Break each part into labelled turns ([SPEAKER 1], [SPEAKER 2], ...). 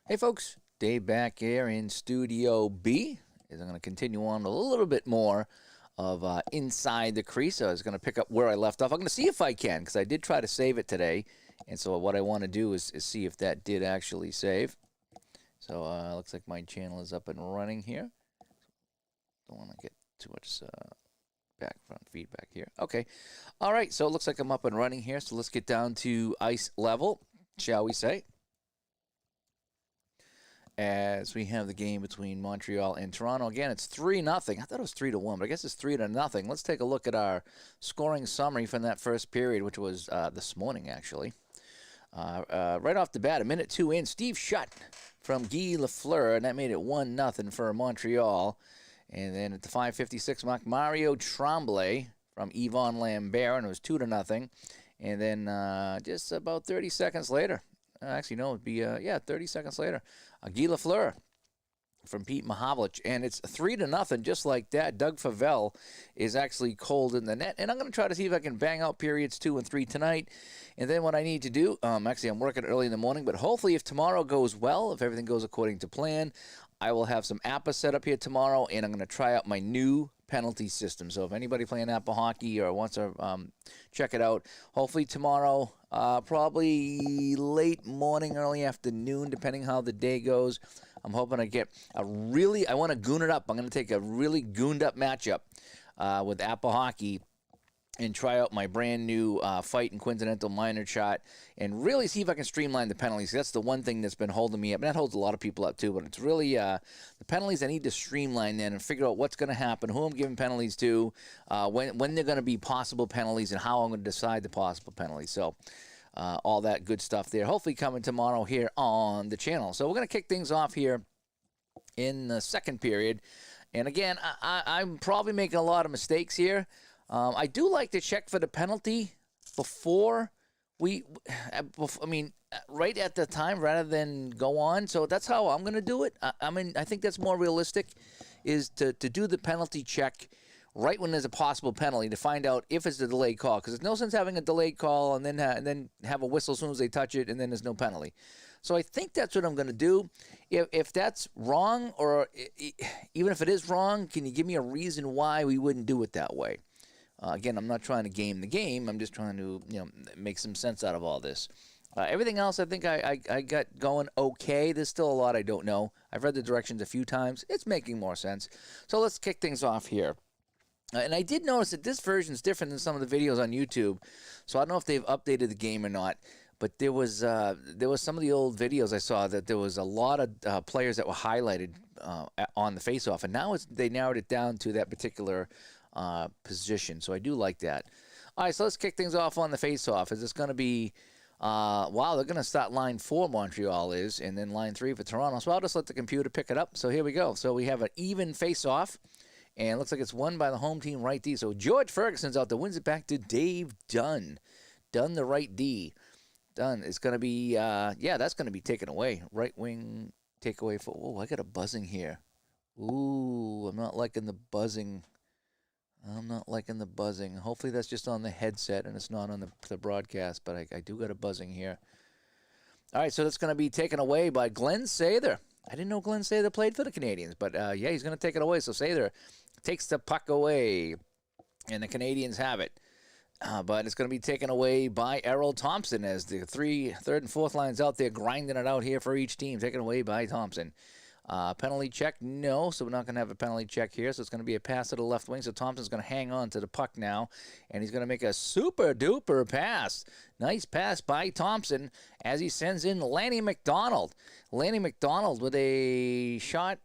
[SPEAKER 1] Hey folks, Dave back here in Studio B. As I'm going to continue on a little bit more of Inside the Crease. I was going to pick up where I left off. I'm going to see if I can, because I did try to save it today. And so what I want to do is see if that did actually save. So looks like my channel is up and running here. Don't want to get too much background feedback here. Okay. All right, so it looks like I'm up and running here. So let's get down to ice level, shall we say, as we have the game between Montreal and Toronto. Again, it's 3-0. I thought it was 3-1, but I guess it's 3-0. Let's take a look at our scoring summary from that first period, which was this morning, actually. Right off the bat, a minute 2 in, Steve Shutt from Guy Lafleur, and that made it 1-0 for Montreal. And then at the 5:56 mark, Mario Tremblay from Yvon Lambert, and it was 2-0. And then just about 30 seconds later, actually, no, it'd be, 30 seconds later, Guy Lafleur from Pete Mahavlich, and it's 3-0, just like that. Doug Favell is actually cold in the net, and I'm going to try to see if I can bang out periods 2 and 3 tonight. And then what I need to do, actually, I'm working early in the morning, but hopefully if tomorrow goes well, if everything goes according to plan, I will have some APA set up here tomorrow, and I'm going to try out my new penalty system. So if anybody playing APA hockey or wants to check it out, hopefully tomorrow, probably late morning, early afternoon, depending how the day goes. I'm hoping to get I want to goon it up. I'm going to take a really gooned up matchup with APA hockey and try out my brand new fight and coincidental minor shot and really see if I can streamline the penalties. That's the one thing that's been holding me up. And that holds a lot of people up too, but it's really the penalties. I need to streamline that and figure out what's going to happen, who I'm giving penalties to, when they're going to be possible penalties, and how I'm going to decide the possible penalties. So all that good stuff there. Hopefully coming tomorrow here on the channel. So we're going to kick things off here in the second period. And again, I'm probably making a lot of mistakes here. I do like to check for the penalty before right at the time rather than go on. So that's how I'm going to do it. I think that's more realistic, is to do the penalty check right when there's a possible penalty to find out if it's a delayed call. Because there's no sense having a delayed call and then have a whistle as soon as they touch it and then there's no penalty. So I think that's what I'm going to do. If that's wrong, or even if it is wrong, can you give me a reason why we wouldn't do it that way? Again, I'm not trying to game the game. I'm just trying to, make some sense out of all this. Everything else, I think I got going okay. There's still a lot I don't know. I've read the directions a few times. It's making more sense. So let's kick things off here. And I did notice that this version is different than some of the videos on YouTube. So I don't know if they've updated the game or not. But there was some of the old videos I saw that there was a lot of players that were highlighted on the face-off. And now they narrowed it down to that particular position. So I do like that. All right, so let's kick things off on the face-off. Is this going to be, wow, they're going to start line 4, Montreal is, and then line 3 for Toronto. So I'll just let the computer pick it up. So here we go. So we have an even face-off, and it looks like it's won by the home team right D. So George Ferguson's out there, wins it back to Dave Dunn. Dunn the right D. Dunn is going to be, that's going to be taken away. Right wing takeaway for, oh, I got a buzzing here. Ooh, I'm not liking the buzzing. Hopefully that's just on the headset and it's not on the broadcast, but I do got a buzzing here. All right, so that's going to be taken away by Glenn Sather. I didn't know Glenn Sather played for the Canadians, but he's going to take it away. So Sather takes the puck away, and the Canadians have it. But it's going to be taken away by Errol Thompson, as the third and fourth lines out there grinding it out here for each team. Taken away by Thompson. Penalty check, no, so we're not going to have a penalty check here. So it's going to be a pass to the left wing. So Thompson's going to hang on to the puck now, and he's going to make a super-duper pass. Nice pass by Thompson as he sends in Lanny McDonald. Lanny McDonald with a shot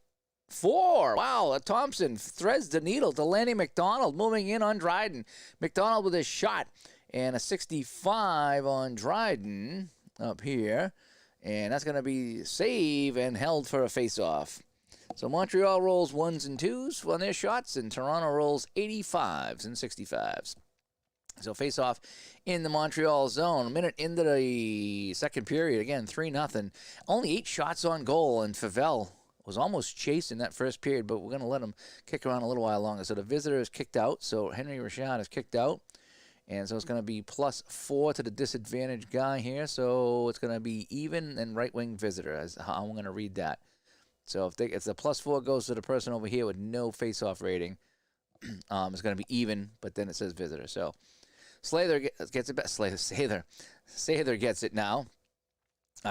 [SPEAKER 1] 4. Wow, Thompson threads the needle to Lanny McDonald, moving in on Dryden. McDonald with a shot, and a 65 on Dryden up here. And that's going to be save and held for a face-off. So Montreal rolls 1s and 2s on their shots, and Toronto rolls 85s and 65s. So face-off in the Montreal zone. A minute into the second period. Again, 3-0. Only 8 shots on goal, and Favell was almost chased in that first period, but we're going to let him kick around a little while longer. So the visitor is kicked out. So Henry Rashad is kicked out. And so it's going to be +4 to the disadvantaged guy here. So it's going to be even and right-wing visitor, as how I'm going to read that. So if the +4 goes to the person over here with no face-off rating, it's going to be even, but then it says visitor. So Slather gets it back. Sather gets it now.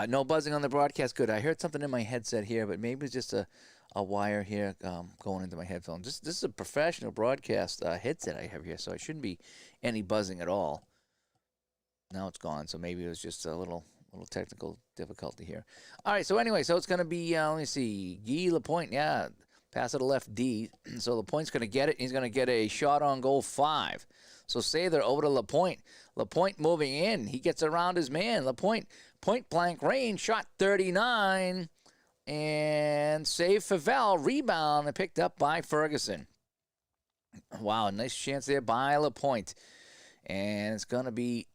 [SPEAKER 1] No buzzing on the broadcast. Good. I heard something in my headset here, but maybe it's just a wire here going into my headphones. This is a professional broadcast headset I have here, so it shouldn't be any buzzing at all. Now it's gone, so maybe it was just a little technical difficulty here. All right, so anyway, so it's going to be, let me see, Guy Lapointe, yeah, pass it to left D. So Lapointe's going to get it. He's going to get a shot on goal 5. So Sather over to Lapointe. Lapointe moving in. He gets around his man. Lapointe, point blank range, shot 39. And save Favell, rebound, and picked up by Ferguson. Wow, nice chance there by Lapointe. And it's going to be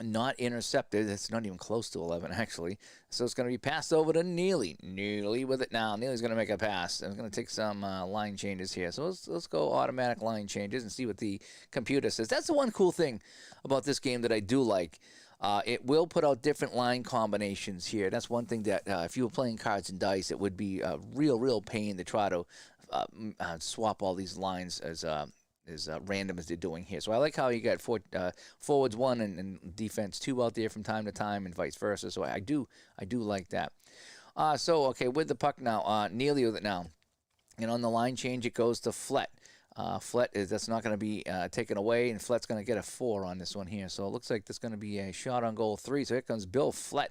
[SPEAKER 1] not intercepted. It's not even close to 11, actually. So it's going to be passed over to Neely. Neely with it now. Neely's going to make a pass. I'm going to take some line changes here. So let's go automatic line changes and see what the computer says. That's the one cool thing about this game that I do like. It will put out different line combinations here. That's one thing that if you were playing cards and dice, it would be a real pain to try to swap all these lines as random as they're doing here. So I like how you got forwards 1 and defense 2 out there from time to time and vice versa. So I do like that. So, okay, with the puck now, Neely with it now. And on the line change, it goes to Flett. That's not going to be taken away, and Flett's going to get a 4 on this one here. So it looks like there's going to be a shot on goal 3. So here comes Bill Flett.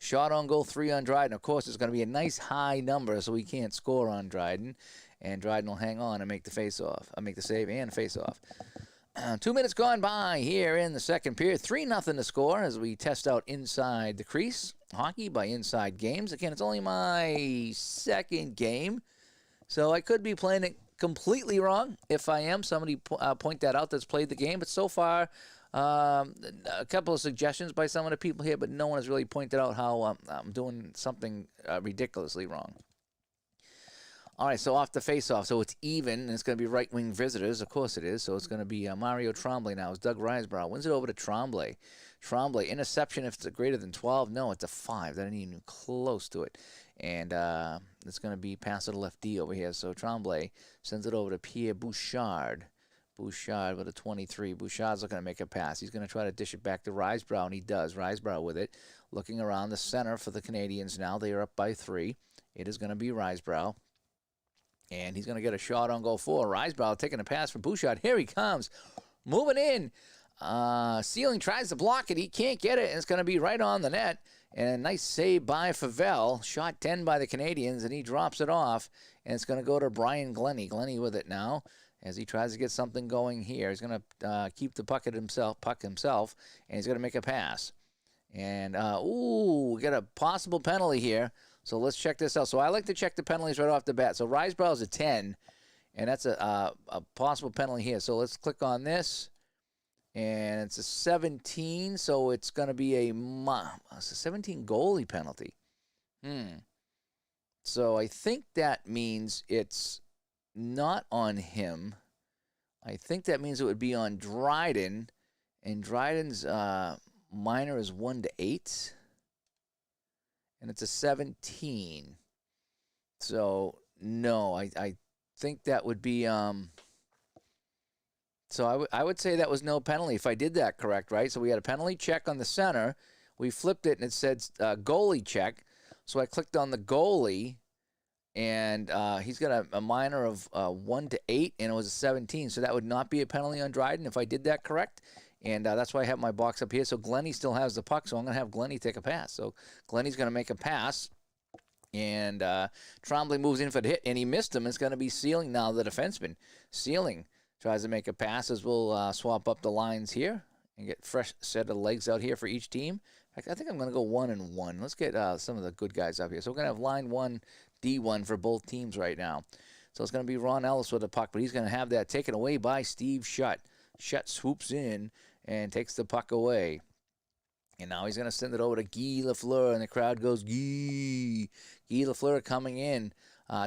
[SPEAKER 1] Shot on goal 3 on Dryden. Of course, it's going to be a nice high number, so he can't score on Dryden. And Dryden will hang on and make the face-off. Make the save and face-off. 2 minutes gone by here in the second period. 3-0 to score as we test out inside the crease. Hockey by Inside Games. Again, it's only my second game, so I could be playing it completely wrong. If I am, somebody point that out that's played the game. But so far, a couple of suggestions by some of the people here, but no one has really pointed out how I'm doing something ridiculously wrong. All right, so off the face-off. So it's even, and it's going to be right-wing visitors. Of course it is. So it's going to be Mario Tremblay now. It's Doug Risebrough. Wins it over to Tremblay. Tremblay, interception if it's greater than 12. No, it's a 5. That ain't even close to it. And it's going to be pass to the left D over here. So Tremblay sends it over to Pierre Bouchard. Bouchard with a 23. Bouchard's looking to make a pass. He's going to try to dish it back to Risebrough, and he does. Risebrough with it. Looking around the center for the Canadians now. They are up by 3. It is going to be Risebrough. And he's going to get a shot on goal 4. Risebrough taking a pass from Bouchard. Here he comes. Moving in. Sealing tries to block it. He can't get it, and it's going to be right on the net. And a nice save by Favell. Shot 10 by the Canadians, and he drops it off. And it's going to go to Brian Glennie. Glennie with it now as he tries to get something going here. He's going to keep the puck himself, and he's going to make a pass. And, we got a possible penalty here. So let's check this out. So I like to check the penalties right off the bat. So Risebrough's a 10, and that's a possible penalty here. So let's click on this, and it's a 17. So it's going to be a 17 goalie penalty. So I think that means it's not on him. I think that means it would be on Dryden, and Dryden's minor is 1 to 8. And it's a 17. So, no, I think that would be, so I would say that was no penalty if I did that correct, right? So we had a penalty check on the center. We flipped it, and it said goalie check. So I clicked on the goalie, and he's got a minor of 1 to 8, and it was a 17. So that would not be a penalty on Dryden if I did that correct. And that's why I have my box up here. So Glennie still has the puck, so I'm going to have Glennie take a pass. So Glennie's going to make a pass, and Tremblay moves in for the hit, and he missed him. It's going to be Sealing now, the defenseman. Sealing tries to make a pass as we'll swap up the lines here and get fresh set of legs out here for each team. I think I'm going to go 1 and 1. Let's get some of the good guys up here. So we're going to have line 1, D1 for both teams right now. So it's going to be Ron Ellis with the puck, but he's going to have that taken away by Steve Shutt. Shutt swoops in and takes the puck away. And now he's going to send it over to Guy Lafleur, and the crowd goes, Guy. Guy Lafleur coming in.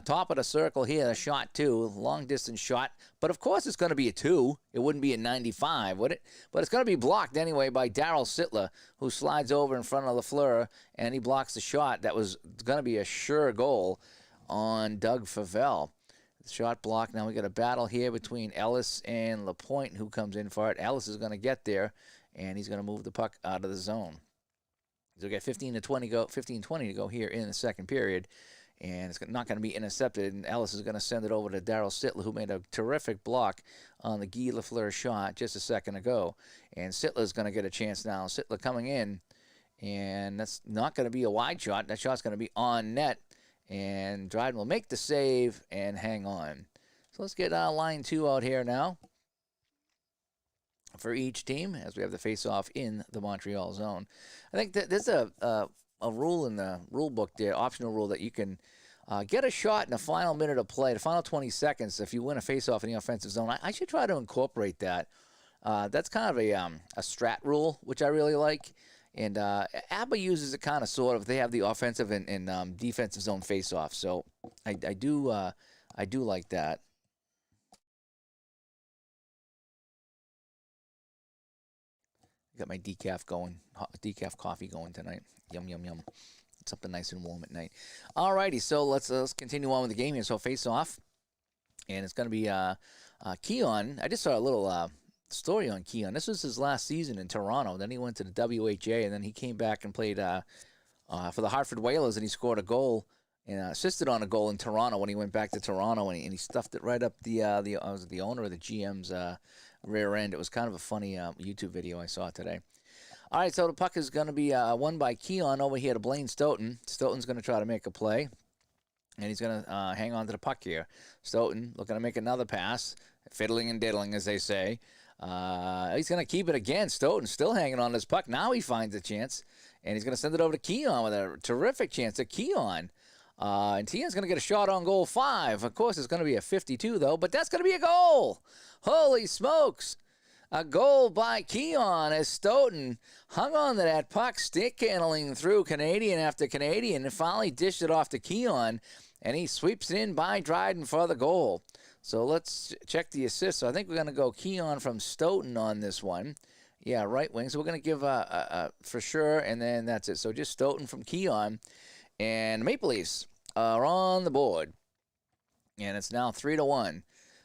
[SPEAKER 1] Top of the circle here, a shot 2, long distance shot. But of course it's going to be a 2. It wouldn't be a 95, would it? But it's going to be blocked anyway by Darryl Sittler, who slides over in front of LaFleur, and he blocks the shot. That was going to be a sure goal on Doug Favell. Shot block. Now we got a battle here between Ellis and LaPointe, who comes in for it. Ellis is going to get there, and he's going to move the puck out of the zone. So we got 15-20 to go here in the second period, and it's not going to be intercepted. And Ellis is going to send it over to Darryl Sittler, who made a terrific block on the Guy Lafleur shot just a second ago. And Sittler's going to get a chance now. Sittler coming in, and that's not going to be a wide shot. That shot's going to be on net. And Dryden will make the save and hang on. So let's get line 2 out here now for each team as we have the face-off in the Montreal zone. I think that there's a rule in the rule book there, optional rule, that you can get a shot in the final minute of play, the final 20 seconds, if you win a face-off in the offensive zone. I should try to incorporate that. That's kind of a strat rule, which I really like. And ABBA uses it kind of sort of. They have the offensive and defensive zone face-off. So I do like that. Got my decaf going, decaf coffee going tonight. Yum, yum, yum. Something nice and warm at night. All righty, so let's continue on with the game here. So face-off, and it's going to be Keon. I just saw a little story on Keon. This was his last season in Toronto. Then he went to the WHA, and then he came back and played for the Hartford Whalers, and he scored a goal and assisted on a goal in Toronto when he went back to Toronto, and he stuffed it right up was it the owner of the GM's rear end. It was kind of a funny YouTube video I saw today. All right, so the puck is going to be won by Keon over here to Blaine Stoughton. Stoughton's going to try to make a play, and he's going to hang on to the puck here. Stoughton looking to make another pass, fiddling and diddling, as they say. He's going to keep it again. Stoughton still hanging on this puck. Now he finds a chance, and he's going to send it over to Keon with a terrific chance to Keon. And Keon's going to get a shot on goal 5. Of course, it's going to be a 52, though, but that's going to be a goal. Holy smokes. A goal by Keon as Stoughton hung on to that puck, stick handling through Canadian after Canadian, and finally dished it off to Keon, and he sweeps it in by Dryden for the goal. So let's check the assist. So I think we're going to go Keon from Stoughton on this one. Yeah, right wing. So we're going to give for sure, and then that's it. So just Stoughton from Keon. And Maple Leafs are on the board. And it's now 3-1.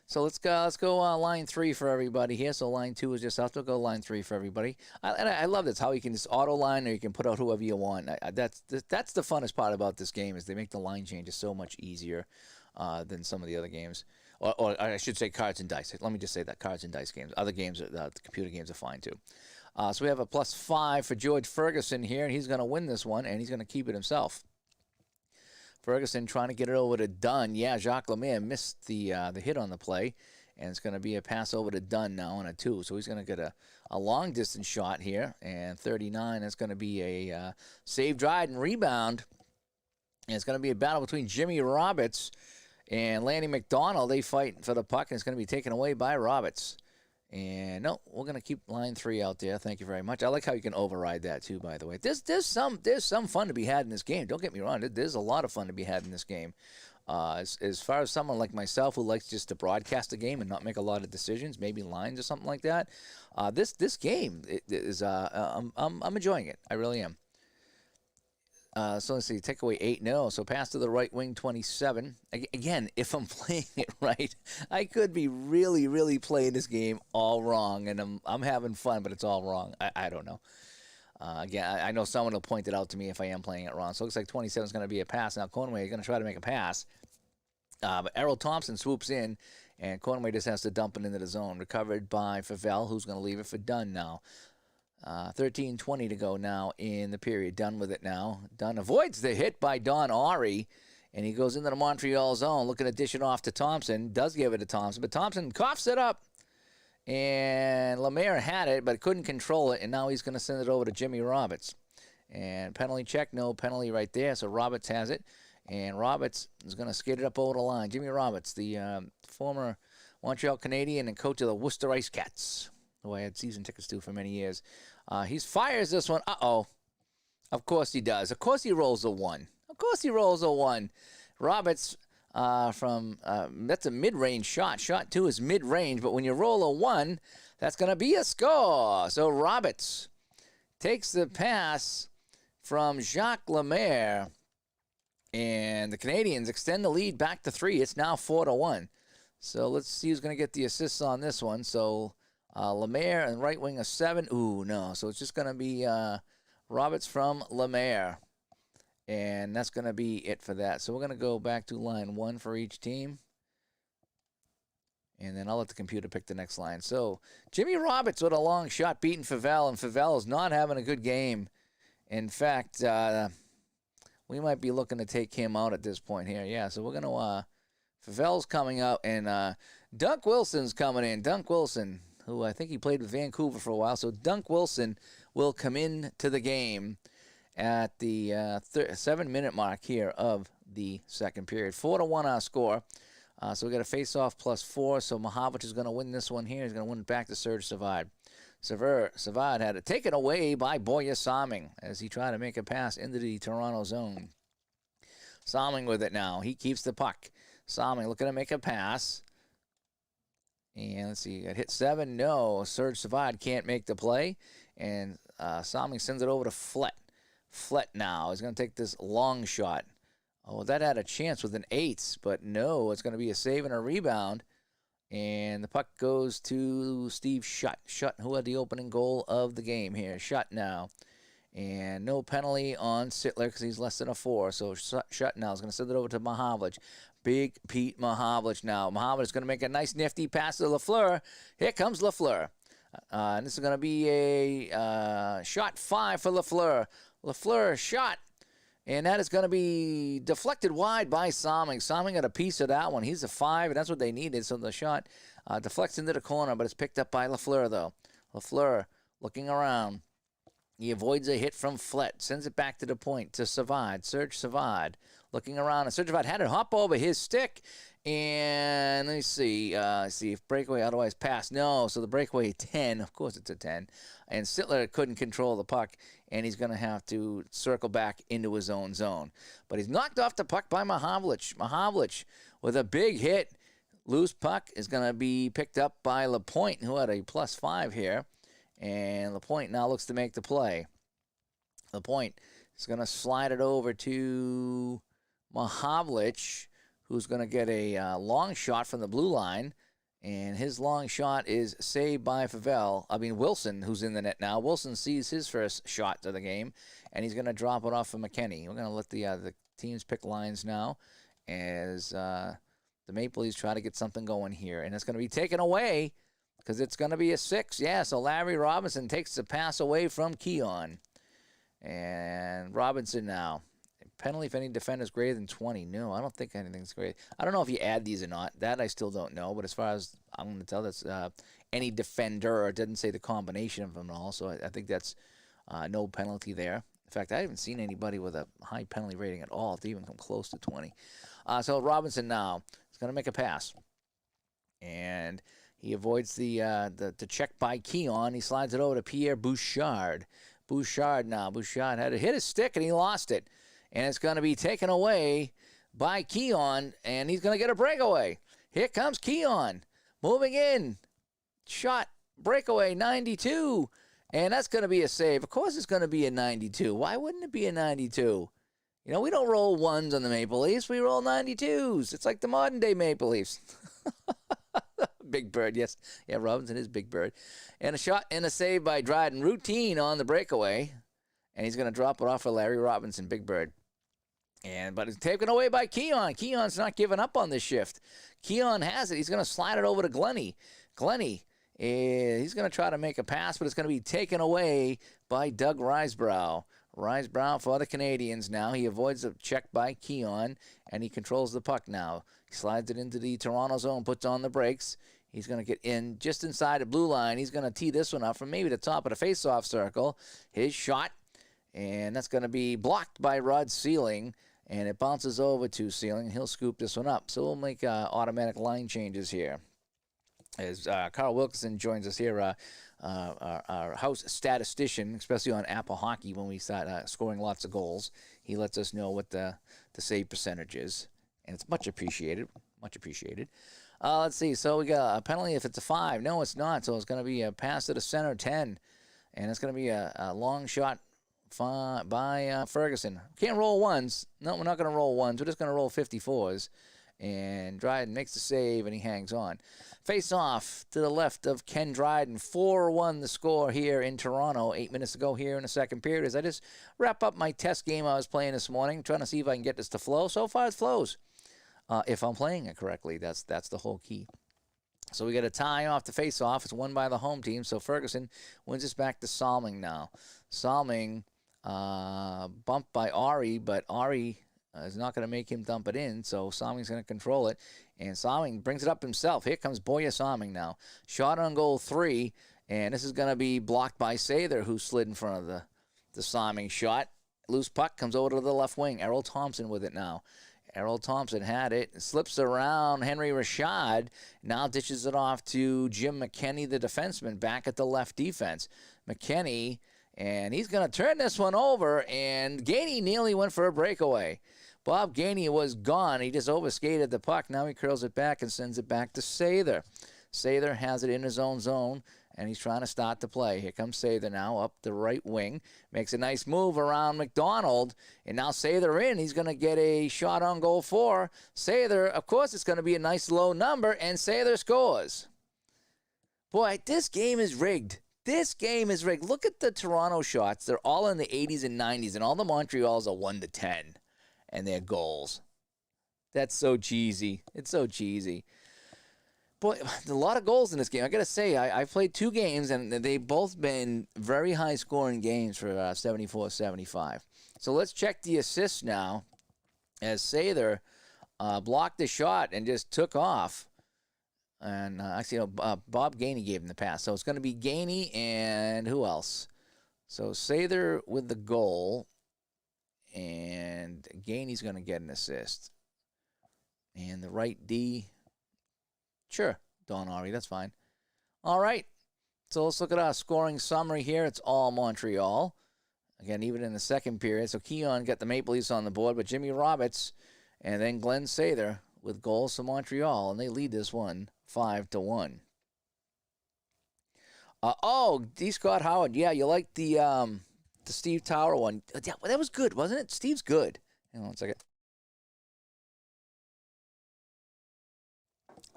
[SPEAKER 1] So let's go line 3 for everybody here. So line 2 is just out. We'll go line 3 for everybody. I love this, how you can just auto line, or you can put out whoever you want. That's the funnest part about this game, is they make the line changes so much easier than some of the other games. Or I should say cards and dice. Let me just say that, cards and dice games. Other games, the computer games are fine too. So we have a +5 for George Ferguson here, and he's going to win this one, and he's going to keep it himself. Ferguson trying to get it over to Dunn. Yeah, Jacques Lemaire missed the hit on the play, and it's going to be a pass over to Dunn now on a 2. So he's going to get a long-distance shot here, and 39 is going to be a save, drive, and rebound. And it's going to be a battle between Jimmy Roberts and Lanny McDonald. They fight for the puck, and it's going to be taken away by Roberts. And no, we're going to keep line 3 out there. Thank you very much. I like how you can override that too, by the way. There's some fun to be had in this game. Don't get me wrong. There's a lot of fun to be had in this game. As far as someone like myself who likes just to broadcast a game and not make a lot of decisions, maybe lines or something like that, this game is I'm enjoying it. I really am. So let's see, take away 8-0. So pass to the right wing, 27. Again, if I'm playing it right, I could be really, really playing this game all wrong, and I'm having fun, but it's all wrong. I don't know. Again, I know someone will point it out to me if I am playing it wrong. So it looks like 27 is going to be a pass. Now Conway is going to try to make a pass. But Errol Thompson swoops in, and Conway just has to dump it into the zone. Recovered by Favell, who's going to leave it for Dunn now. 13:20 to go now in the period. Done with it now. Dunn avoids the hit by Don Ari, and he goes into the Montreal zone looking to dish it off to Thompson. Does give it to Thompson, but Thompson coughs it up, and Lemaire had it but couldn't control it, and now he's going to send it over to Jimmy Roberts. And penalty check, no penalty right there, so Roberts has it, and Roberts is going to skate it up over the line. Jimmy Roberts, the former Montreal Canadian and coach of the Worcester Ice Cats, who I had season tickets to for many years. He fires this one. Uh-oh. Of course he does. Of course he rolls a 1. Of course he rolls a 1. Roberts that's a mid-range shot. Shot 2 is mid-range, but when you roll a 1, that's going to be a score. So Roberts takes the pass from Jacques Lemaire, and the Canadians extend the lead back to 3. It's now 4-1. So let's see who's going to get the assists on this one. So Lemaire and right wing a 7. Ooh, no. So it's just going to be Roberts from Lemaire. And that's going to be it for that. So we're going to go back to line 1 for each team. And then I'll let the computer pick the next line. So Jimmy Roberts with a long shot beating Favell, and Favell is not having a good game. In fact, we might be looking to take him out at this point here. Yeah, so we're going to Favell's coming out, and Dunk Wilson's coming in. Dunk Wilson, who I think he played with Vancouver for a while. So Dunk Wilson will come in to the game at the 7-minute mark here of the second period. 4-1 our score. So we got a face-off +4. So Mahavich is going to win this one here. He's going to win it back to Serge Savard. Savard had it taken away by Boya Saming as he tried to make a pass into the Toronto zone. Saming with it now. He keeps the puck. Saming looking to make a pass. And let's see, got hit 7. No, Serge Savard can't make the play. And Saming sends it over to Flett. Flett now is going to take this long shot. Oh, that had a chance with an 8, but no, it's going to be a save and a rebound. And the puck goes to Steve Shutt. Shutt, who had the opening goal of the game here. Shutt now. And no penalty on Sittler because he's less than a 4. So Shutt now is going to send it over to Mahavlich. Big Pete Mahavlich now. Mahavlich is going to make a nice nifty pass to Lafleur. Here comes Lafleur. And this is going to be a shot 5 for Lafleur. Lafleur shot. And that is going to be deflected wide by Saming. Saming got a piece of that one. He's a 5, and that's what they needed. So the shot deflects into the corner, but it's picked up by Lafleur, though. Lafleur looking around. He avoids a hit from Flett. Sends it back to the point to Savard. Serge Savard looking around. And Serge Savard had it hop over his stick. And let me see. See if breakaway otherwise pass. No, so the breakaway 10. Of course it's a 10. And Sittler couldn't control the puck, and he's going to have to circle back into his own zone. But he's knocked off the puck by Mahavlich. Mahavlich with a big hit. Loose puck is going to be picked up by Lapointe, who had a +5 here. And Lapointe now looks to make the play. Lapointe is going to slide it over to Mahavlich, who's going to get a long shot from the blue line. And his long shot is saved by Wilson, who's in the net now. Wilson sees his first shot of the game, and he's going to drop it off for McKinney. We're going to let the teams pick lines now as the Maple Leafs try to get something going here. And it's going to be taken away because it's going to be a 6. Yeah, so Larry Robinson takes the pass away from Keon. And Robinson now. Penalty if any defender is greater than 20. No, I don't think anything's great. I don't know if you add these or not. That I still don't know. But as far as I'm going to tell, that's any defender. It didn't say the combination of them all. So I think that's no penalty there. In fact, I haven't seen anybody with a high penalty rating at all to even come close to 20. So Robinson now is going to make a pass. And he avoids the check by Keon. He slides it over to Pierre Bouchard. Bouchard now. Bouchard had to hit his stick, and he lost it. And it's going to be taken away by Keon, and he's going to get a breakaway. Here comes Keon, moving in. Shot, breakaway, 92. And that's going to be a save. Of course it's going to be a 92. Why wouldn't it be a 92? You know, we don't roll 1s on the Maple Leafs. We roll 92s. It's like the modern-day Maple Leafs. Big Bird, yes. Yeah, Robinson is Big Bird. And a shot and a save by Dryden. Routine on the breakaway. And he's going to drop it off for Larry Robinson, Big Bird. But it's taken away by Keon. Keon's not giving up on this shift. Keon has it. He's going to slide it over to Glennie. Glennie, he's going to try to make a pass, but it's going to be taken away by Doug Risebrough. Risebrough for the Canadians now. He avoids a check by Keon, and he controls the puck now. He slides it into the Toronto zone, puts on the brakes. He's going to get in just inside the blue line. He's going to tee this one up from maybe the top of the face-off circle. His shot. And that's going to be blocked by Rod Sealing, and it bounces over to Sealing. He'll scoop this one up. So we'll make automatic line changes here. As Carl Wilkinson joins us here, our house statistician, especially on Apple Hockey when we start scoring lots of goals. He lets us know what the save percentage is. and it's much appreciated. Much appreciated. Let's see. So we got a penalty if it's a 5. No, it's not. So it's going to be a pass to the center 10, and it's going to be a long shot by Ferguson. Can't roll ones. No, we're not going to roll ones. We're just going to roll 54s. And Dryden makes the save, and he hangs on. Face off to the left of Ken Dryden. 4-1 the score here in Toronto. 8 minutes to go here in the second period. As I just wrap up my test game I was playing this morning, trying to see if I can get this to flow. So far, it flows. If I'm playing it correctly, that's the whole key. So we got a tie off the face-off. It's won by the home team. So Ferguson wins us back to Salming now. Salming bumped by Ari, but Ari is not going to make him dump it in, so Salming's going to control it. And Salming brings it up himself. Here comes Boya Salming now. Shot on goal 3, and this is going to be blocked by Sather, who slid in front of the Salming shot. Loose puck comes over to the left wing. Errol Thompson with it now. Errol Thompson had it, slips around Henry Rashad, now dishes it off to Jim McKenney, the defenseman, back at the left defense. McKenney, and he's going to turn this one over, and Gainey nearly went for a breakaway. Bob Gainey was gone. He just overskated the puck. Now he curls it back and sends it back to Sather. Sather has it in his own zone, and he's trying to start the play. Here comes Sather now up the right wing. Makes a nice move around McDonald, and now Sather in. He's going to get a shot on goal 4. Sather, of course, it's going to be a nice low number, and Sather scores. Boy, this game is rigged. This game is rigged. Look at the Toronto shots. They're all in the 80s and 90s, and all the Montreals are 1-10. And their goals. That's so cheesy. It's so cheesy. Boy, a lot of goals in this game. I got to say, I played 2 games, and they've both been very high-scoring games for 74-75. So let's check the assists now as Sather blocked the shot and just took off. And actually, Bob Gainey gave him the pass. So it's going to be Gainey and who else? So Sather with the goal. And Gainey's going to get an assist. And the right D, sure, Don Ari, that's fine. All right, so let's look at our scoring summary here. It's all Montreal. Again, even in the second period. So Keon got the Maple Leafs on the board, but Jimmy Roberts and then Glenn Sather with goals for Montreal, and they lead this one 5-1. D. Scott Howard, yeah, you like the Steve Tower one. Yeah, that was good, wasn't it? Steve's good. Hang on one second.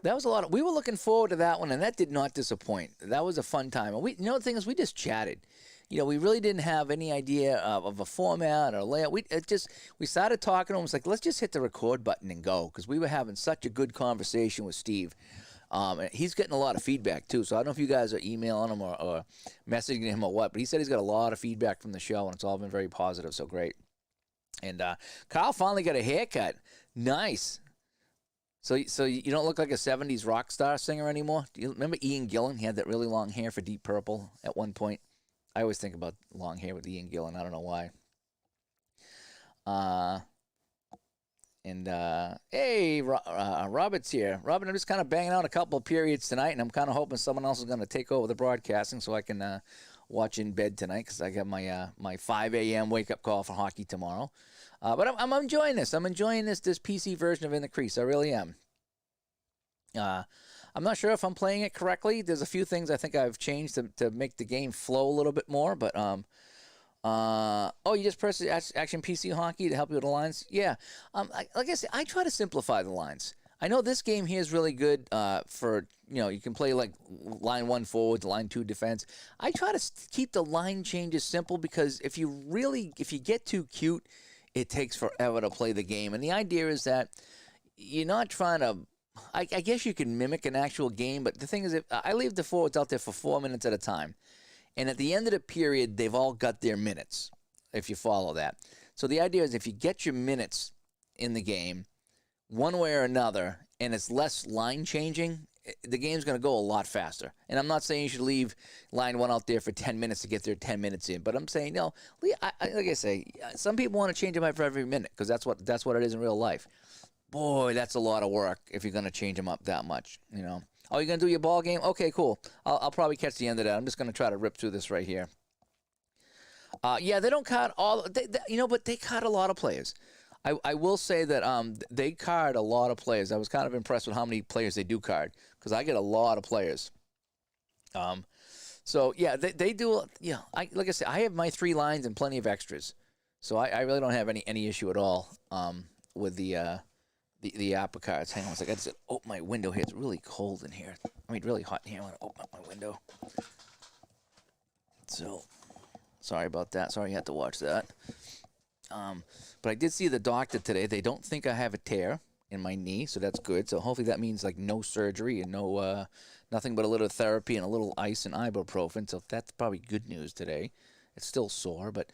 [SPEAKER 1] That was a lot. We were looking forward to that one, and that did not disappoint. That was a fun time. And the thing is, we just chatted. We really didn't have any idea of a format or layout. We started talking to him. It was like, let's just hit the record button and go, because we were having such a good conversation with Steve. He's getting a lot of feedback, too. So I don't know if you guys are emailing him or messaging him or what, but he said he's got a lot of feedback from the show, and it's all been very positive, so great. And Kyle finally got a haircut. Nice. So you don't look like a 70s rock star singer anymore? Do you remember Ian Gillan? He had that really long hair for Deep Purple at one point. I always think about long hair with Ian Gillan. I don't know why. Hey, Robert's here. Robert, I'm just kind of banging out a couple of periods tonight, and I'm kind of hoping someone else is going to take over the broadcasting so I can watch in bed tonight, because I got my 5 a.m. wake-up call for hockey tomorrow. But I'm enjoying this. I'm enjoying this PC version of In the Crease. I really am. I'm not sure if I'm playing it correctly. There's a few things I think I've changed to make the game flow a little bit more, but you just press Action PC Hockey to help you with the lines? Yeah. Like I said, I try to simplify the lines. I know this game here is really good for, you can play like line 1 forward to line 2 defense. I try to keep the line changes simple, because if you get too cute, it takes forever to play the game. And the idea is that you're not trying to, I guess you can mimic an actual game, but the thing is, I leave the forwards out there for 4 minutes at a time. And at the end of the period, they've all got their minutes, if you follow that. So the idea is, if you get your minutes in the game, one way or another, and it's less line changing, the game's going to go a lot faster. And I'm not saying you should leave line 1 out there for 10 minutes to get their 10 minutes in, but I'm saying, like I say, some people want to change them up for every minute, because that's what it is in real life. Boy, that's a lot of work if you're going to change them up that much, Oh, you're going to do your ball game? Okay, cool. I'll probably catch the end of that. I'm just going to try to rip through this right here. Yeah, they don't cut all, but they cut a lot of players. I will say that they card a lot of players. I was kind of impressed with how many players they do card because I get a lot of players. So yeah, they do. Yeah, like I said, I have my 3 lines and plenty of extras, so I really don't have any issue at all with the APA cards. Hang on a second. I just open my window here. It's really cold in here. I mean, really hot in here. I want to open up my window. So sorry about that. Sorry you had to watch that. But I did see the doctor today. They don't think I have a tear in my knee, so that's good. So hopefully that means like no surgery and no nothing but a little therapy and a little ice and ibuprofen. So that's probably good news today. It's still sore, but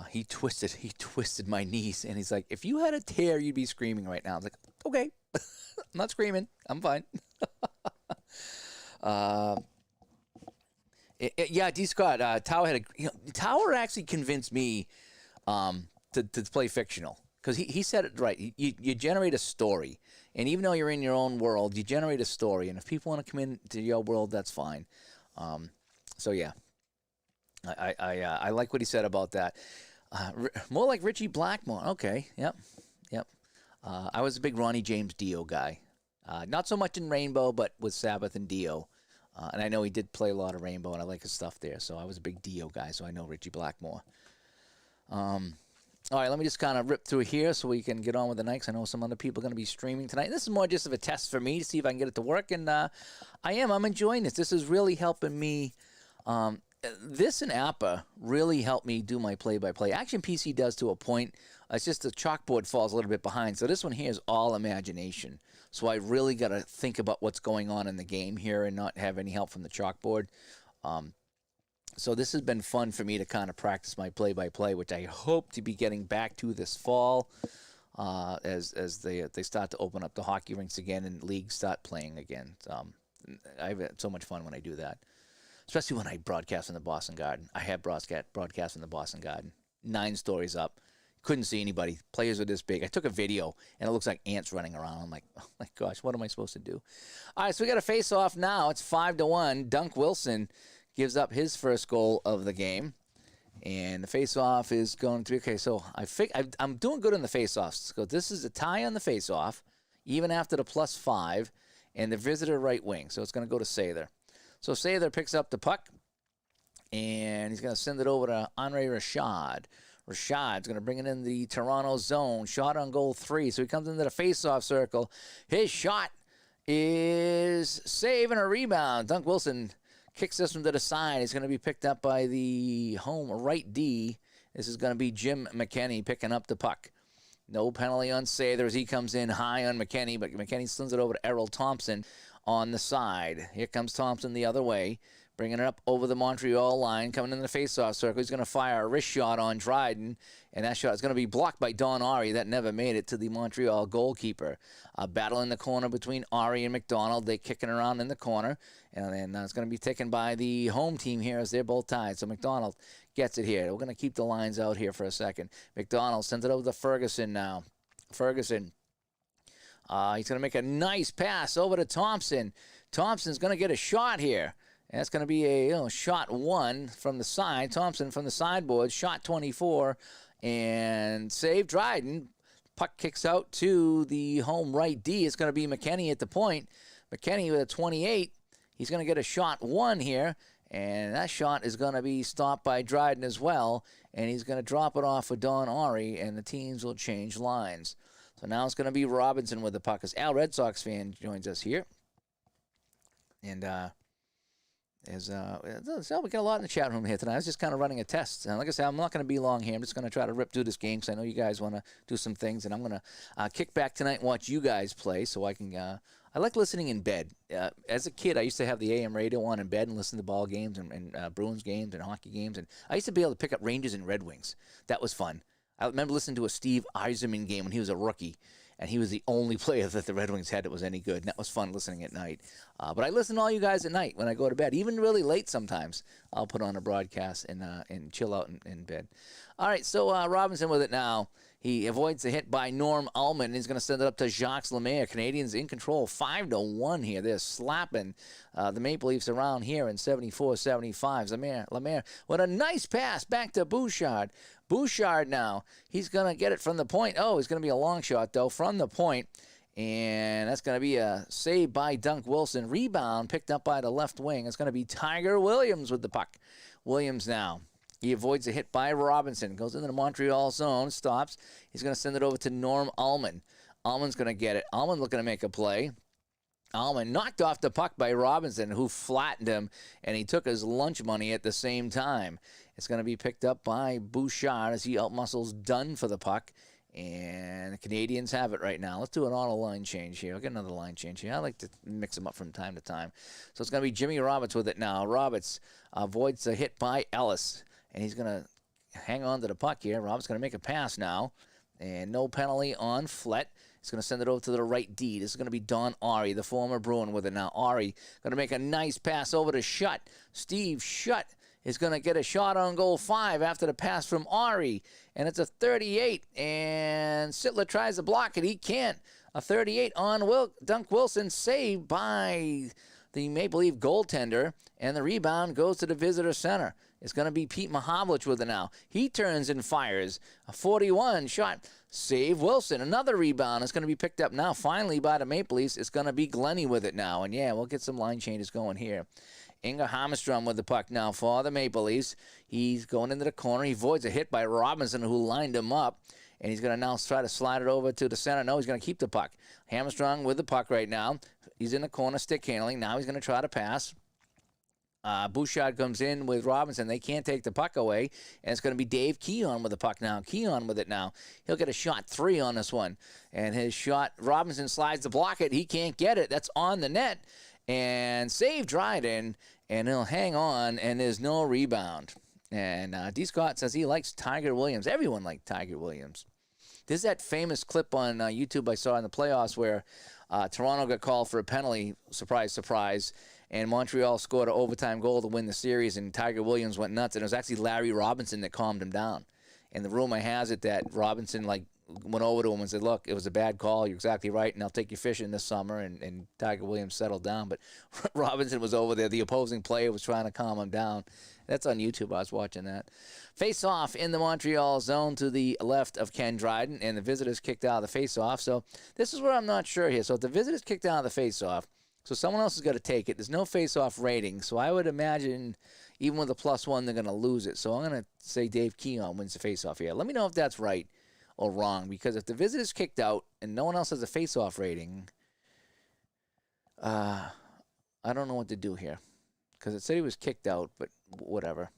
[SPEAKER 1] he twisted my knees, and he's like, if you had a tear, you'd be screaming right now. I was like, okay, I'm not screaming. I'm fine. Yeah, D. Scott, Tower had Tower actually convinced me to play fictional because he said it right. You generate a story, and even though you're in your own world, you generate a story. And if people want to come into your world, that's fine. So yeah, I like what he said about that. More like Richie Blackmore. Okay, yep. I was a big Ronnie James Dio guy. Not so much in Rainbow, but with Sabbath and Dio. And I know he did play a lot of Rainbow, and I like his stuff there. So I was a big Dio guy, so I know Richie Blackmore. All right, let me just kind of rip through here so we can get on with the night, because I know some other people are going to be streaming tonight. This is more just of a test for me to see if I can get it to work, and I'm enjoying this. This is really helping me. This and APA really helped me do my play-by-play. Action PC does to a point. It's just the chalkboard falls a little bit behind. So this one here is all imagination. So I really got to think about what's going on in the game here and not have any help from the chalkboard. So this has been fun for me to kind of practice my play-by-play, which I hope to be getting back to this fall as they start to open up the hockey rinks again and leagues start playing again. I have so much fun when I do that, especially when I broadcast in the Boston Garden. I have broadcast in the Boston Garden. 9 stories up. Couldn't see anybody. Players are this big. I took a video, and it looks like ants running around. I'm like, oh, my gosh, what am I supposed to do? All right, so we got a face-off now. It's 5-1. Dunk Wilson gives up his first goal of the game. And the face-off is going to be, okay, so I'm doing good on the face-offs. So this is a tie on the face-off, even after the +5, and the visitor right wing. So it's going to go to Sather. So Sather picks up the puck, and he's going to send it over to Andre Rashad. Rashad's going to bring it in the Toronto zone. Shot on goal 3. So he comes into the face-off circle. His shot is save and a rebound. Dunk Wilson kicks this one to the side. He's going to be picked up by the home right D. This is going to be Jim McKenney picking up the puck. No penalty on Sather as he comes in high on McKenney, but McKenney sends it over to Errol Thompson on the side. Here comes Thompson the other way, bringing it up over the Montreal line, coming in the face-off circle. He's going to fire a wrist shot on Dryden, and that shot is going to be blocked by Don Ari. That never made it to the Montreal goalkeeper. A battle in the corner between Ari and McDonald. They're kicking around in the corner, and then it's going to be taken by the home team here as they're both tied. So McDonald gets it here. We're going to keep the lines out here for a second. McDonald sends it over to Ferguson now. Ferguson. He's going to make a nice pass over to Thompson. Thompson's going to get a shot here. And that's going to be a shot 1 from the side. Thompson from the sideboard, shot 24, and save Dryden. Puck kicks out to the home right D. It's going to be McKenney at the point. McKenney with a 28. He's going to get a shot 1 here, and that shot is going to be stopped by Dryden as well. And he's going to drop it off with Don Ari, and the teams will change lines. So now it's going to be Robinson with the puck. As Al Red Sox fan joins us here. And so we got a lot in the chat room here tonight. I was just kind of running a test. And like I said, I'm not going to be long here. I'm just going to try to rip through this game because I know you guys want to do some things. And I'm going to kick back tonight and watch you guys play so I can I like listening in bed. As a kid, I used to have the AM radio on in bed and listen to ball games and Bruins games and hockey games. And I used to be able to pick up Rangers and Red Wings. That was fun. I remember listening to a Steve Yzerman game when he was a rookie, and he was the only player that the Red Wings had that was any good, and that was fun listening at night. But I listen to all you guys at night when I go to bed, even really late sometimes. I'll put on a broadcast and chill out in bed. All right, so Robinson with it now. He avoids the hit by Norm Ullman. He's going to send it up to Jacques Lemaire. Canadians in control, 5-1 here. They're slapping the Maple Leafs around here in 74-75. Lemaire with a nice pass back to Bouchard. Bouchard now, he's going to get it from the point. Oh, it's going to be a long shot, though, from the point. And that's going to be a save by Dunk Wilson. Rebound picked up by the left wing. It's going to be Tiger Williams with the puck. Williams now. He avoids a hit by Robinson. Goes into the Montreal zone. Stops. He's going to send it over to Norm Ullman. Ullman's going to get it. Ullman looking to make a play. Ullman knocked off the puck by Robinson, who flattened him, and he took his lunch money at the same time. It's going to be picked up by Bouchard as he outmuscles Dunn for the puck. And the Canadians have it right now. Let's do an auto line change here. I'll get another line change here. I like to mix them up from time to time. So it's going to be Jimmy Roberts with it now. Roberts avoids a hit by Ellis. And he's going to hang on to the puck here. Roberts going to make a pass now. And no penalty on Flett. He's going to send it over to the right D. This is going to be Don Ari, the former Bruin, with it now. Ari going to make a nice pass over to Shutt. Steve Shutt is going to get a shot on goal 5 after the pass from Ari. And it's a 38. And Sittler tries to block it. He can't. A 38 on Dunk Wilson, saved by the Maple Leaf goaltender. And the rebound goes to the visitor center. It's going to be Pete Mahovlich with it now. He turns and fires. A 41 shot. Save Wilson. Another rebound. It's going to be picked up now finally by the Maple Leafs. It's going to be Glennie with it now. And yeah, we'll get some line changes going here. Inga Hammerstrom with the puck now for the Maple Leafs. He's going into the corner. He avoids a hit by Robinson, who lined him up. And he's going to now try to slide it over to the center. No, he's going to keep the puck. Hammerstrom with the puck right now. He's in the corner, stick handling. Now he's going to try to pass. Bouchard comes in with Robinson. They can't take the puck away. And it's going to be Dave Keon with the puck now. Keon with it now. He'll get a shot 3 on this one. And his shot, Robinson slides to block it. He can't get it. That's on the net. And save Dryden. And he'll hang on. And there's no rebound. And D. Scott says he likes Tiger Williams. Everyone liked Tiger Williams. There's that famous clip on YouTube I saw in the playoffs where Toronto got called for a penalty. Surprise, surprise. And Montreal scored an overtime goal to win the series, and Tiger Williams went nuts. And it was actually Larry Robinson that calmed him down. And the rumor has it that Robinson went over to him and said, "Look, it was a bad call. You're exactly right, and I'll take you fishing this summer." And Tiger Williams settled down. But Robinson was over there. The opposing player was trying to calm him down. That's on YouTube. I was watching that. Face off in the Montreal zone to the left of Ken Dryden, and the visitors kicked out of the face off. So this is where I'm not sure here. So if the visitors kicked out of the face off, so someone else has got to take it. There's no face-off rating, so I would imagine even with a +1, they're going to lose it. So I'm going to say Dave Keon wins the face-off here. Let me know if that's right or wrong, because if the visitor's kicked out and no one else has a face-off rating, I don't know what to do here, because it said he was kicked out, but whatever.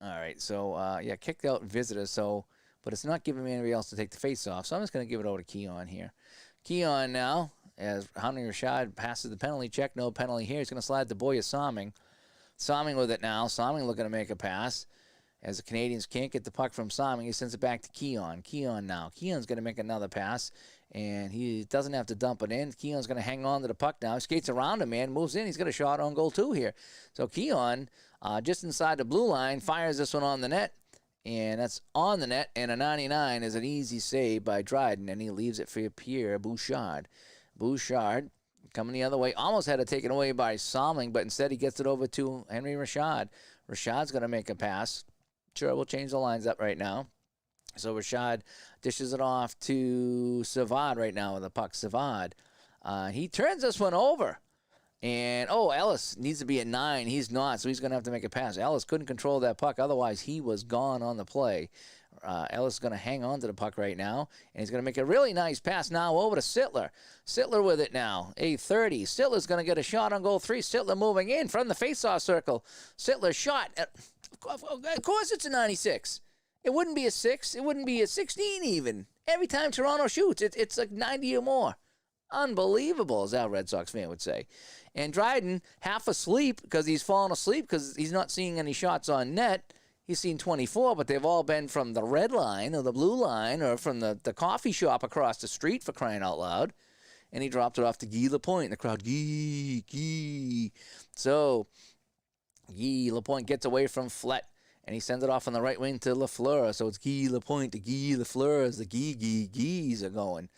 [SPEAKER 1] All right, so, yeah, kicked out visitor, so, but it's not giving me anybody else to take the face-off, so I'm just going to give it over to Keon here. Keon now, as Hunter Rashad passes the penalty check, no penalty here. He's going to slide to Boya Somming. Somming with it now. Somming looking to make a pass. As the Canadians can't get the puck from Somming, he sends it back to Keon. Keon now. Keon's going to make another pass, and he doesn't have to dump it in. Keon's going to hang on to the puck now. He skates around him, man. Moves in. He's got a shot on goal, too, here. So Keon, just inside the blue line, fires this one on the net. And that's on the net, and a 99 is an easy save by Dryden, and he leaves it for Pierre Bouchard. Bouchard coming the other way. Almost had it taken away by Somming, but instead he gets it over to Henry Rashad. Rashad's going to make a pass. Sure, we'll change the lines up right now. So Rashad dishes it off to Savard right now with the puck. Savard. He turns this one over. And, Ellis needs to be at 9. He's not, so he's going to have to make a pass. Ellis couldn't control that puck. Otherwise, he was gone on the play. Ellis is going to hang on to the puck right now, and he's going to make a really nice pass now over to Sittler. Sittler with it now, a 30. Sittler's going to get a shot on goal 3. Sittler moving in from the faceoff circle. Sittler shot. Of course it's a 96. It wouldn't be a 6. It wouldn't be a 16 even. Every time Toronto shoots, it's like 90 or more. Unbelievable, as our Red Sox fan would say. And Dryden, half asleep because he's fallen asleep because he's not seeing any shots on net. He's seen 24, but they've all been from the red line or the blue line or from the coffee shop across the street, for crying out loud. And he dropped it off to Guy Lapointe. And the crowd, Guy. So Guy Lapointe gets away from Flett. And he sends it off on the right wing to Lafleur. So it's Guy Lapointe to Guy Lafleur as the Guys are going.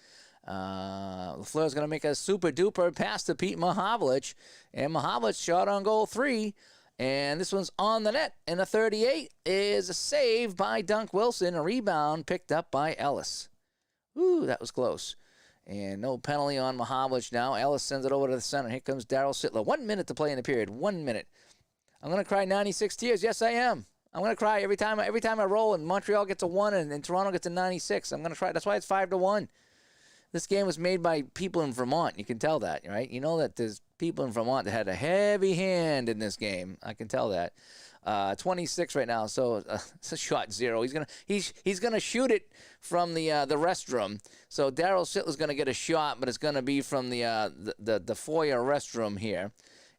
[SPEAKER 1] Lafleur's going to make a super-duper pass to Pete Mahavlich. And Mahavlich shot on goal 3. And this one's on the net. And a 38 is a save by Dunk Wilson. A rebound picked up by Ellis. Ooh, that was close. And no penalty on Mahavlich now. Ellis sends it over to the center. Here comes Daryl Sittler. 1 minute to play in the period. 1 minute. I'm going to cry 96 tears. Yes, I am. I'm going to cry every time I roll and Montreal gets a 1 and Toronto gets a 96. I'm going to cry. That's why it's 5-1. This game was made by people in Vermont. You can tell that, right? You know that there's people in Vermont that had a heavy hand in this game. I can tell that. 26 right now, so it's a shot 0. He's gonna shoot it from the restroom. So Daryl Sittler's gonna get a shot, but it's gonna be from the foyer restroom here,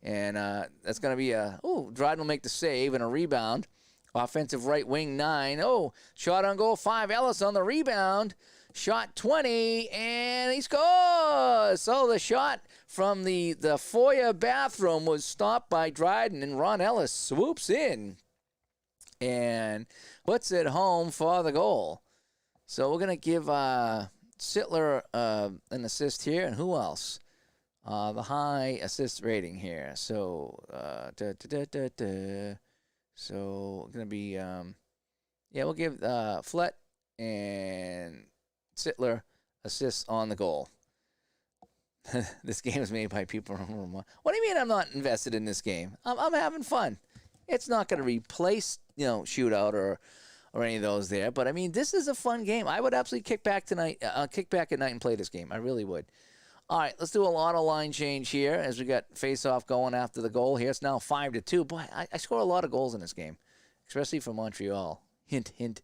[SPEAKER 1] and that's gonna be Dryden will make the save and a rebound. Offensive right wing 9. Oh, shot on goal 5. Ellis on the rebound. Shot 20, and he scores! So the shot from the foyer bathroom was stopped by Dryden, and Ron Ellis swoops in and puts it home for the goal. So we're going to give Sittler an assist here, and who else? The high assist rating here. So, so going to be, we'll give Flett and Sittler assists on the goal. This game is made by people from Vermont. What do you mean I'm not invested in this game? I'm having fun. It's not going to replace, shootout or any of those there. But I mean, this is a fun game. I would absolutely kick back at night and play this game. I really would. All right, let's do a auto line change here as we got face-off going after the goal here. It's now 5-2. Boy, I score a lot of goals in this game, especially for Montreal. Hint, hint.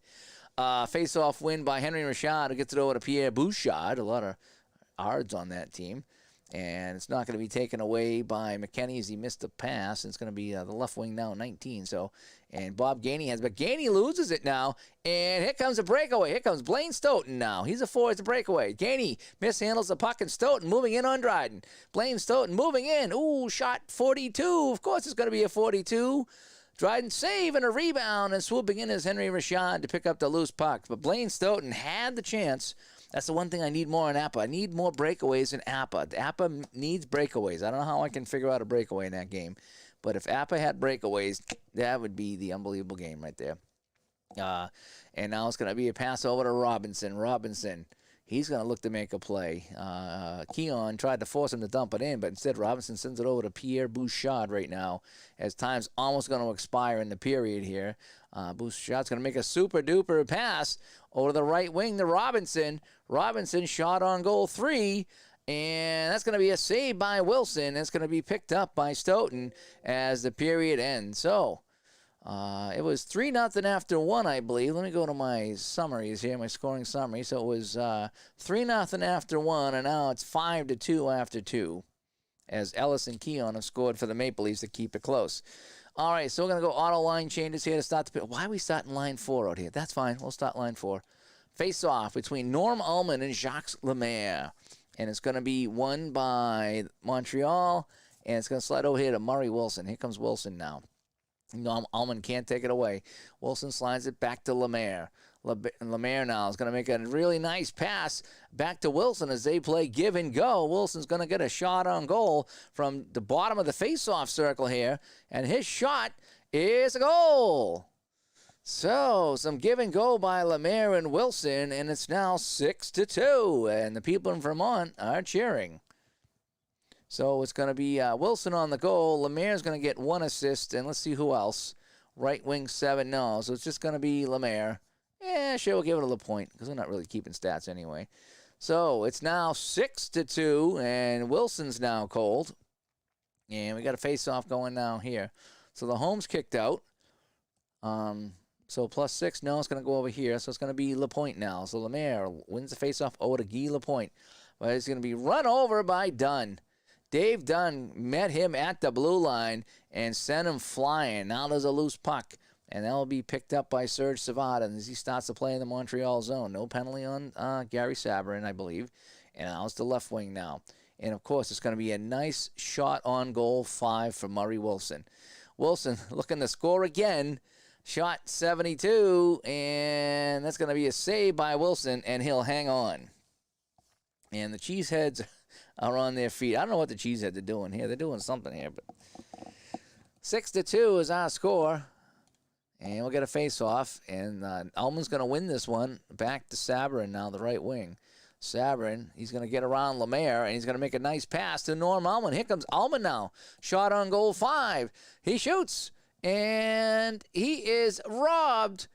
[SPEAKER 1] Face-off win by Henry Richard, who gets it over to Pierre Bouchard. A lot of R's on that team. And it's not going to be taken away by McKenny as he missed a pass. And it's going to be the left wing now, 19. And Bob Gainey has, but Gainey loses it now. And here comes a breakaway. Here comes Blaine Stoughton now. He's a forward to breakaway. Gainey mishandles the puck, and Stoughton moving in on Dryden. Blaine Stoughton moving in. Ooh, shot 42. Of course it's going to be a 42. Dryden save and a rebound, and swooping in is Henry Richard to pick up the loose puck. But Blaine Stoughton had the chance. That's the one thing I need more in APA. I need more breakaways in APA. APA needs breakaways. I don't know how I can figure out a breakaway in that game. But if APA had breakaways, that would be the unbelievable game right there. And now it's going to be a pass over to Robinson. Robinson, he's going to look to make a play. Keon tried to force him to dump it in, but instead Robinson sends it over to Pierre Bouchard right now as time's almost going to expire in the period here. Bouchard's going to make a super-duper pass over to the right wing to Robinson. Robinson shot on goal 3, and that's going to be a save by Wilson. It's going to be picked up by Stoughton as the period ends. So it was 3-0 after 1, I believe. Let me go to my summaries here, my scoring summary. So it was 3-0 after 1, and now it's 5-2 after 2, as Ellis and Keon have scored for the Maple Leafs to keep it close. All right, so we're going to go auto line changes here to start the... Why are we starting line 4 out here? That's fine. We'll start line 4. Face-off between Norm Ullman and Jacques Lemaire. And it's going to be won by Montreal, and it's going to slide over here to Murray Wilson. Here comes Wilson now. Norm Ullman can't take it away. Wilson slides it back to Lemaire. Lemaire now is going to make a really nice pass back to Wilson as they play give and go. Wilson's going to get a shot on goal from the bottom of the face-off circle here, and his shot is a goal. So some give and go by Lemaire and Wilson, and it's now 6-2, and the people in Vermont are cheering. So it's going to be Wilson on the goal. Lemaire's going to get 1 assist, and let's see who else. Right wing 7, no. So it's just going to be Lemaire. Yeah, sure, we'll give it a Lapointe because we're not really keeping stats anyway. So it's now 6-2, and Wilson's now cold. And we got a face-off going now here. So the home's kicked out. So +6, no, it's going to go over here. So it's going to be Lapointe now. So Lemaire wins the face-off over to Guy Lapointe. But it's going to be run over by Dunn. Dave Dunn met him at the blue line and sent him flying. Now there's a loose puck. And that'll be picked up by Serge Savard as he starts to play in the Montreal zone. No penalty on Gary Sabourin, I believe. And now it's the left wing now. And, of course, it's going to be a nice shot on goal 5 for Murray Wilson. Wilson looking to score again. Shot 72, and that's going to be a save by Wilson, and he'll hang on. And the Cheeseheads are on their feet. I don't know what the Cheeseheads are doing here. They're doing something here, but 6-2 is our score. And we'll get a face-off, and Ullman's going to win this one. Back to Sabrin now, the right wing. Sabrin, he's going to get around Lemaire, and he's going to make a nice pass to Norm Ullman. Here comes Ullman now. Shot on goal 5. He shoots, and he is robbed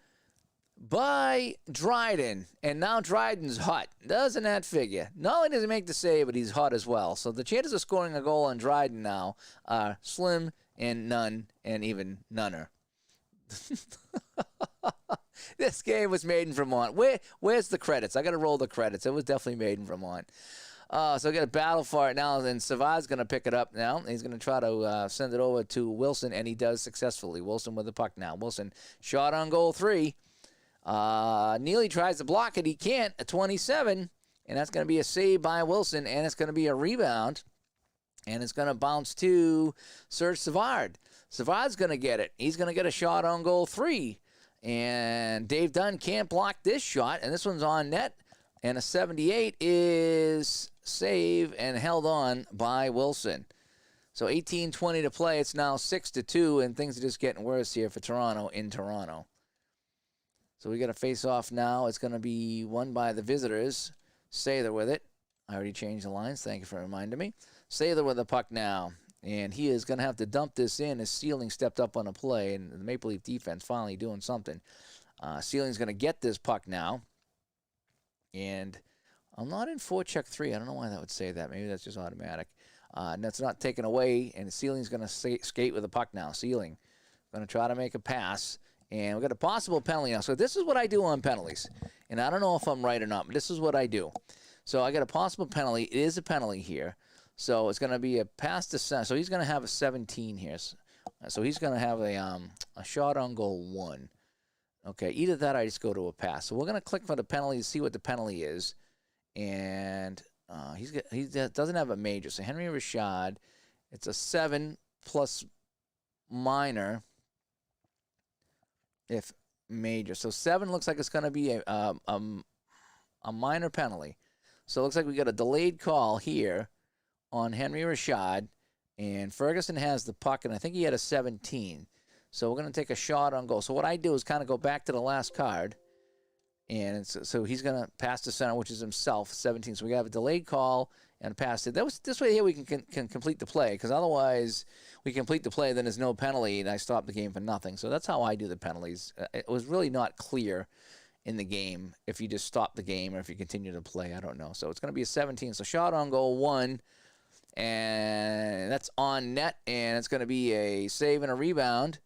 [SPEAKER 1] by Dryden. And now Dryden's hot. Doesn't that figure? Not only does he make the save, but he's hot as well. So the chances of scoring a goal on Dryden now are slim and none, and even noneer. This game was made in Vermont. Where's the credits? I got to roll the credits. It was definitely made in Vermont. So we got a battle for it now, and Savard's going to pick it up now. He's going to try to send it over to Wilson, and he does successfully. Wilson with the puck now. Wilson shot on goal 3. Neely tries to block it. He can't. A 27, and that's going to be a save by Wilson, and it's going to be a rebound, and it's going to bounce to Serge Savard. Savard's going to get it. He's going to get a shot on goal 3. And Dave Dunn can't block this shot. And this one's on net. And a 78 is saved and held on by Wilson. So 18:20 to play. It's now 6-2. And things are just getting worse here for Toronto in Toronto. So we got a face-off now. It's going to be won by the visitors. Sather with it. I already changed the lines. Thank you for reminding me. Sather with the puck now. And he is going to have to dump this in as Sealing stepped up on a play, and the Maple Leaf defense finally doing something. Sealing's going to get this puck now. And I'm not in forecheck 3. I don't know why that would say that. Maybe that's just automatic. And that's not taken away, and Sealing's going to skate with the puck now. Sealing going to try to make a pass, and we've got a possible penalty now. So this is what I do on penalties. And I don't know if I'm right or not, but this is what I do. So I got a possible penalty. It is a penalty here. So it's going to be a pass to center. So he's going to have a 17 here. So he's going to have a shot on goal 1. Okay, either that or I just go to a pass. So we're going to click for the penalty to see what the penalty is. And he doesn't have a major. So Henry Rashad, it's a 7 plus minor if major. So 7 looks like it's going to be a minor penalty. So it looks like we got a delayed call here on Henry Rashad, and Ferguson has the puck, and I think he had a 17. So we're going to take a shot on goal. So what I do is kind of go back to the last card, and so he's going to pass to center, which is himself, 17. So we have a delayed call and a pass. This way here we can complete the play, because otherwise we complete the play, then there's no penalty, and I stop the game for nothing. So that's how I do the penalties. It was really not clear in the game if you just stop the game or if you continue to play. I don't know. So it's going to be a 17. So shot on goal 1. And that's on net, and it's going to be a save and a rebound.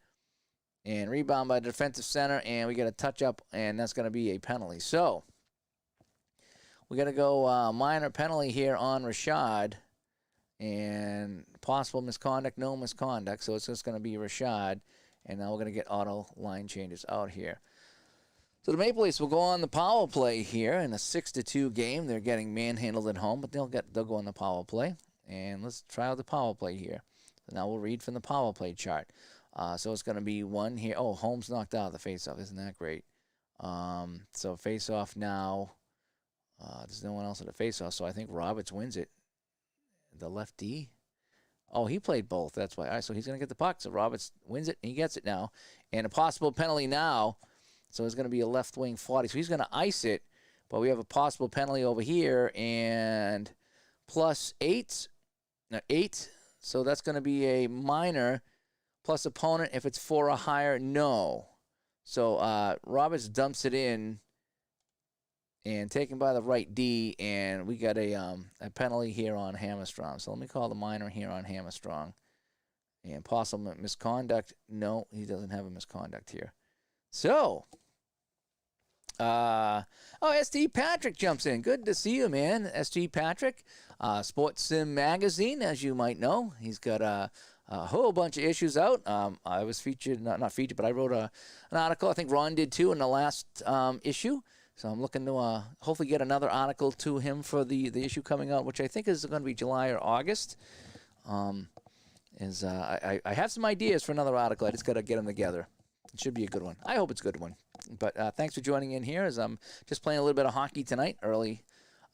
[SPEAKER 1] And rebound by the defensive center, and we get a touch-up, and that's going to be a penalty. So we got to go minor penalty here on Rashad. And possible misconduct, no misconduct. So it's just going to be Rashad. And now we're going to get auto line changes out here. So the Maple Leafs will go on the power play here in a 6-2 game. They're getting manhandled at home, but they'll go on the power play. And let's try out the power play here. So now we'll read from the power play chart. So it's going to be 1 here. Oh, Holmes knocked out the faceoff. Isn't that great? So faceoff now. There's no one else at the faceoff, so I think Roberts wins it. The lefty. Oh, he played both. That's why. All right, so he's going to get the puck. So Roberts wins it, and he gets it now. And a possible penalty now. So it's going to be a left wing 40. So he's going to ice it, but we have a possible penalty over here, and plus 8. Now 8, so that's going to be a minor plus opponent if it's 4 or higher. No. So Roberts dumps it in and taken by the right D, and we got a penalty here on Hammerstrom. So let me call the minor here on Hammerstrom. And possible misconduct. No, he doesn't have a misconduct here. So, SG Patrick jumps in. Good to see you, man. SG Patrick, Sports Sim Magazine, as you might know. He's got a whole bunch of issues out. I was featured, not featured, but I wrote an article. I think Ron did too in the last issue. So I'm looking to hopefully get another article to him for the issue coming out, which I think is going to be July or August. I have some ideas for another article. I just got to get them together. It should be a good one. I hope it's a good one. But thanks for joining in here as I'm just playing a little bit of hockey tonight, early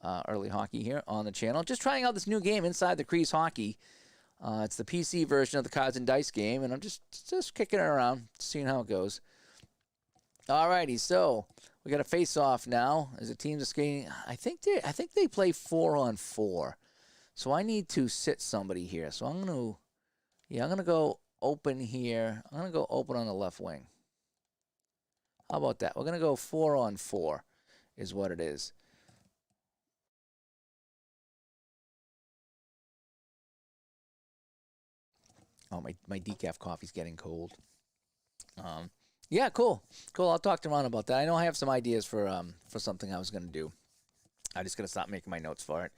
[SPEAKER 1] hockey here on the channel. Just trying out this new game inside the Crease Hockey. It's the PC version of the Cards and Dice game, and I'm just kicking it around, seeing how it goes. Alrighty, so we got a face-off now as the teams are skating. I think they play 4-on-4, so I need to sit somebody here. So I'm gonna go open here. I'm gonna go open on the left wing. How about that? We're gonna go 4-on-4, is what it is. Oh, my decaf coffee's getting cold. Yeah, cool. I'll talk to Ron about that. I know I have some ideas for something I was gonna do. I just gotta stop making my notes for it.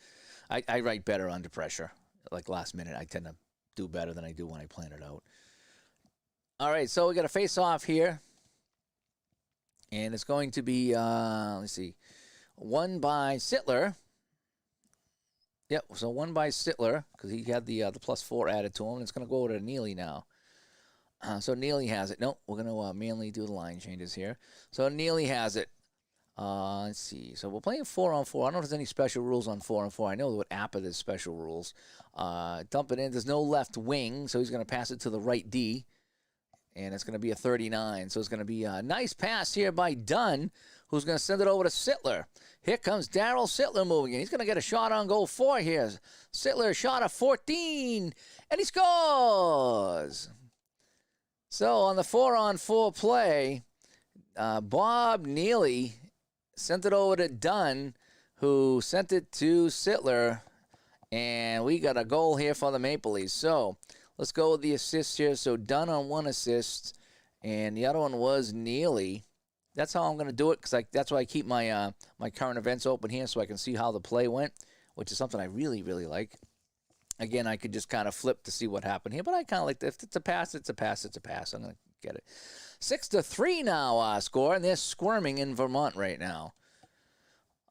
[SPEAKER 1] I write better under pressure. Like last minute, I tend to do better than I do when I plan it out. All right, so we got a face-off here, and it's going to be let's see, won by Sittler. Yep, so won by Sittler because he had the +4 added to him. It's going to go over to Neely now. So Neely has it. Nope, we're going to manually do the line changes here. So Neely has it. Let's see. So we're playing 4-on-4. I don't know if there's any special rules on 4-on-4. I know what APA there's special rules. Dump it in. There's no left wing, so he's going to pass it to the right D. And it's going to be a 39. So it's going to be a nice pass here by Dunn, who's going to send it over to Sittler. Here comes Daryl Sittler moving in. He's going to get a shot on goal 4 here. Sittler shot a 14, and he scores. So on the 4-on-4 play, Bob Neely sent it over to Dunn, who sent it to Sittler, and we got a goal here for the Maple Leafs. So let's go with the assists here. So Dunn on 1 assist, and the other one was Neely. That's how I'm going to do it, because that's why I keep my my current events open here so I can see how the play went, which is something I really, really like. Again, I could just kind of flip to see what happened here, but I kind of like, if it's a pass, it's a pass, it's a pass. I'm going to get it. 6-3 now score, and they're squirming in Vermont right now.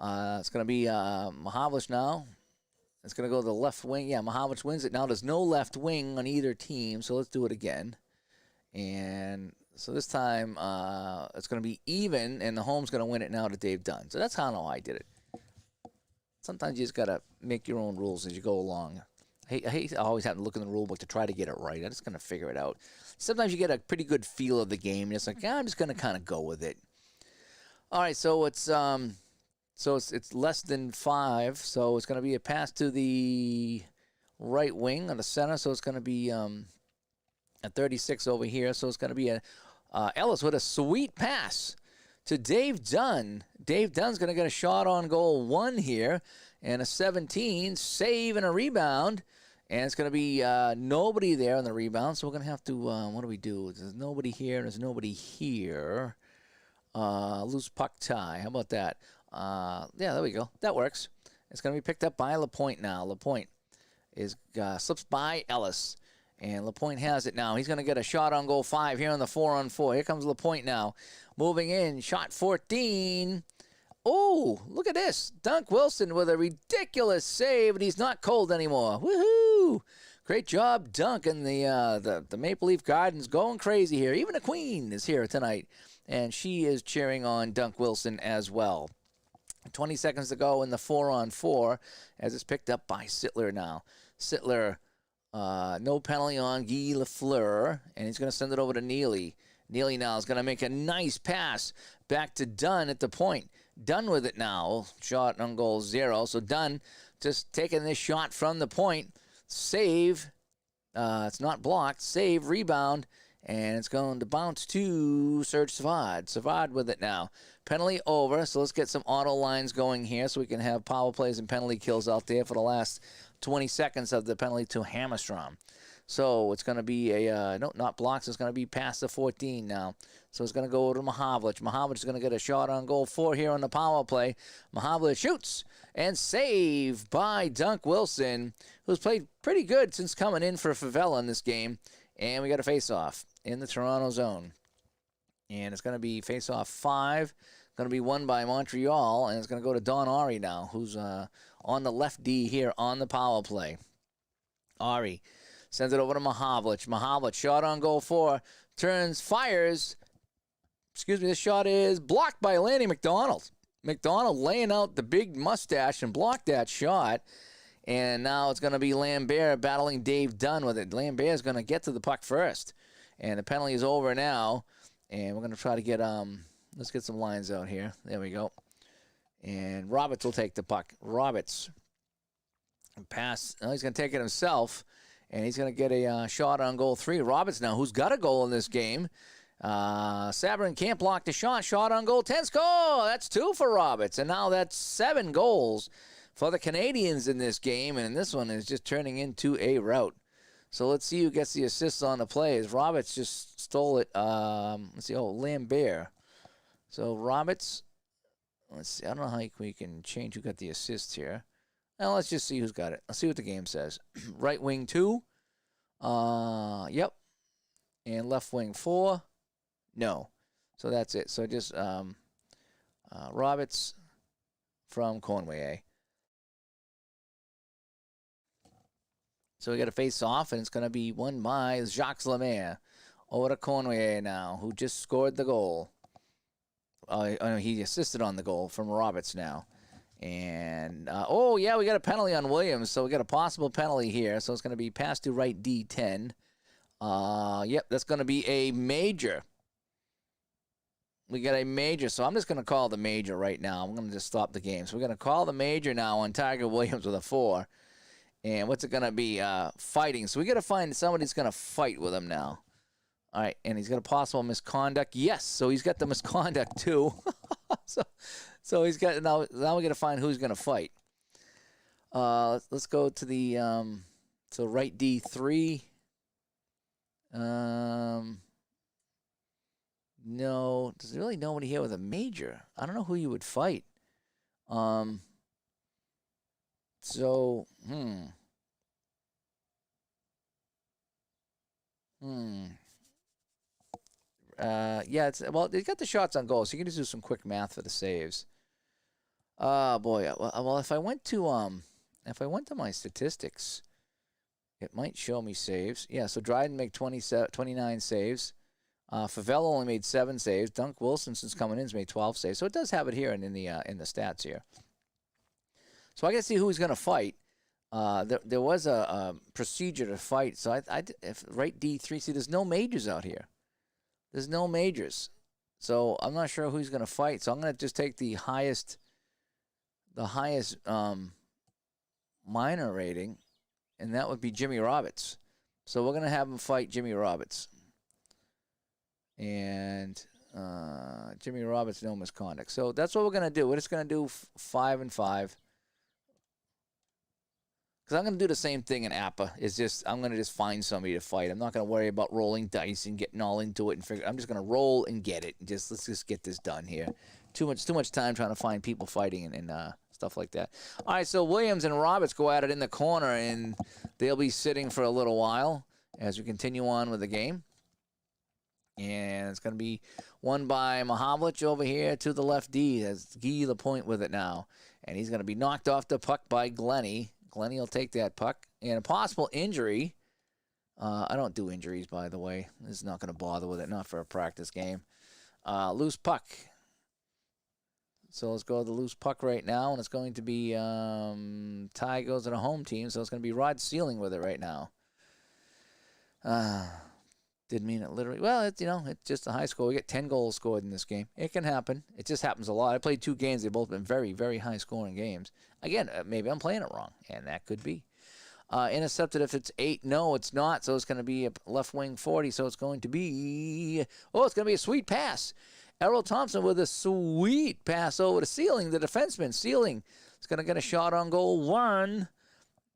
[SPEAKER 1] It's going to be Mahavlich now. It's going to go to the left wing. Yeah, Mahavlich wins it. Now there's no left wing on either team, so let's do it again. And so this time it's going to be even, and the home's going to win it now to Dave Dunn. So that's how I did it. Sometimes you just got to make your own rules as you go along. I hate always having to look in the rule book to try to get it right. I'm just going to figure it out. Sometimes you get a pretty good feel of the game, and it's like, I'm just going to kind of go with it. All right, so it's less than 5, so it's going to be a pass to the right wing on the center, so it's going to be at 36 over here, so it's going to be a Ellis with a sweet pass to Dave Dunn. Dave Dunn's going to get a shot on goal 1 here, and a 17, save and a rebound, and it's going to be nobody there on the rebound, so we're going to have to, what do we do? There's nobody here, and there's nobody here. Loose puck tie. How about that? Yeah, there we go. That works. It's going to be picked up by LaPointe now. LaPointe slips by Ellis, and LaPointe has it now. He's going to get a shot on goal 5 here on the 4-on-4. Here comes LaPointe now. Moving in. Shot 14. Oh, look at this. Dunk Wilson with a ridiculous save, and he's not cold anymore. Woohoo! Great job, Dunk, and the Maple Leaf Garden's going crazy here. Even the Queen is here tonight, and she is cheering on Dunk Wilson as well. 20 seconds to go in the 4-on-4 as it's picked up by Sittler now. Sittler, no penalty on Guy Lafleur, and he's going to send it over to Neely. Neely now is going to make a nice pass back to Dunn at the point. Dunn with it now. Shot on goal 0. So Dunn just taking this shot from the point. Save. It's not blocked. Save, rebound, and it's going to bounce to Serge Savard. Savard with it now. Penalty over, so let's get some auto lines going here so we can have power plays and penalty kills out there for the last 20 seconds of the penalty to Hammerstrom. So it's going to be a, no, not blocks. It's going to be past the 14 now. So it's going to go to Mahavlich. Mahavlich is going to get a shot on goal 4 here on the power play. Mahavlich shoots and save by Dunk Wilson, who's played pretty good since coming in for Favela in this game. And we got a face-off in the Toronto zone. And it's going to be face-off 5. Going to be won by Montreal, and it's going to go to Don Ari now, who's on the left D here on the power play. Ari sends it over to Mahavlich. Mahavlich, shot on goal 4, turns, fires, excuse me, this shot is blocked by Lanny McDonald. McDonald laying out the big mustache and blocked that shot. And now it's going to be Lambert battling Dave Dunn with it. Lambert is going to get to the puck first. And the penalty is over now. And we're going to try to get, let's get some lines out here. There we go. And Roberts will take the puck. Roberts. Pass. Oh, he's going to take it himself. And he's going to get a shot on goal 3. Roberts now, who's got a goal in this game. Sabrin can't block the shot. Shot on goal 10. Score! That's 2 for Roberts. And now that's 7 goals for the Canadians in this game. And this one is just turning into a rout. So let's see who gets the assists on the plays. Roberts just stole it. Let's see. Oh, Lambert. So Roberts. Let's see. I don't know how we can change who got the assists here. Now let's just see who's got it. Let's see what the game says. Right wing 2. Yep. And left wing 4. No. So that's it. So just Roberts from Conway. So we got a face off, and it's going to be won by Jacques Lemaire over to Conway now, who just scored the goal. He assisted on the goal from Roberts now. And, oh, yeah, we got a penalty on Williams, so we got a possible penalty here. So it's going to be pass to right D10. Yep, that's going to be a major. We got a major, so I'm just going to call the major right now. I'm going to just stop the game. So we're going to call the major now on Tiger Williams with a 4. And what's it going to be? Fighting. So we got to find somebody that's going to fight with him now. All right, and he's got a possible misconduct. Yes, so he's got the misconduct too. so he's got now we got to find who's going to fight. Let's go to the so right D3. No, there's really nobody here with a major. I don't know who you would fight. So, yeah, well, they got the shots on goal, so you can just do some quick math for the saves. Oh boy. Well, if I went to my statistics, it might show me saves. Yeah, so Dryden made 29 saves. Favela only made 7 saves. Dunk Wilson, since coming in, has made 12 saves. So it does have it here in the stats here. So I got to see who he's going to fight. There was a procedure to fight. So if right D3, see, there's no majors out here. There's no majors. So I'm not sure who he's going to fight. So I'm going to just take the highest minor rating, and that would be Jimmy Roberts. So we're going to have him fight Jimmy Roberts. And Jimmy Roberts, no misconduct. So that's what we're going to do. We're just going to do 5 and 5. Because I'm going to do the same thing in APA. I'm going to just find somebody to fight. I'm not going to worry about rolling dice and getting all into it. I'm just going to roll and get it. Let's just get this done here. Too much time trying to find people fighting and stuff like that. All right, so Williams and Roberts go at it in the corner, and they'll be sitting for a little while as we continue on with the game. And it's going to be won by Mahavlich over here to the left D. That's Guy Lapointe with it now. And he's going to be knocked off the puck by Glennie. Glennie will take that puck. And a possible injury. I don't do injuries, by the way. This is not going to bother with it. Not for a practice game. Loose puck. So let's go to the loose puck right now. And it's going to be Ty goes to the home team. So it's going to be Rod Sealing with it right now. Didn't mean it literally. Well, it's just a high score. We get 10 goals scored in this game. It can happen. It just happens a lot. I played 2 games. They've both been very, very high-scoring games. Again, maybe I'm playing it wrong, and that could be. Intercepted if it's 8. No, it's not. So it's going to be a left wing 40. So it's going to be. Oh, it's going to be a sweet pass. Errol Thompson with a sweet pass over to Sealing, the defenseman. Sealing is going to get a shot on goal 1.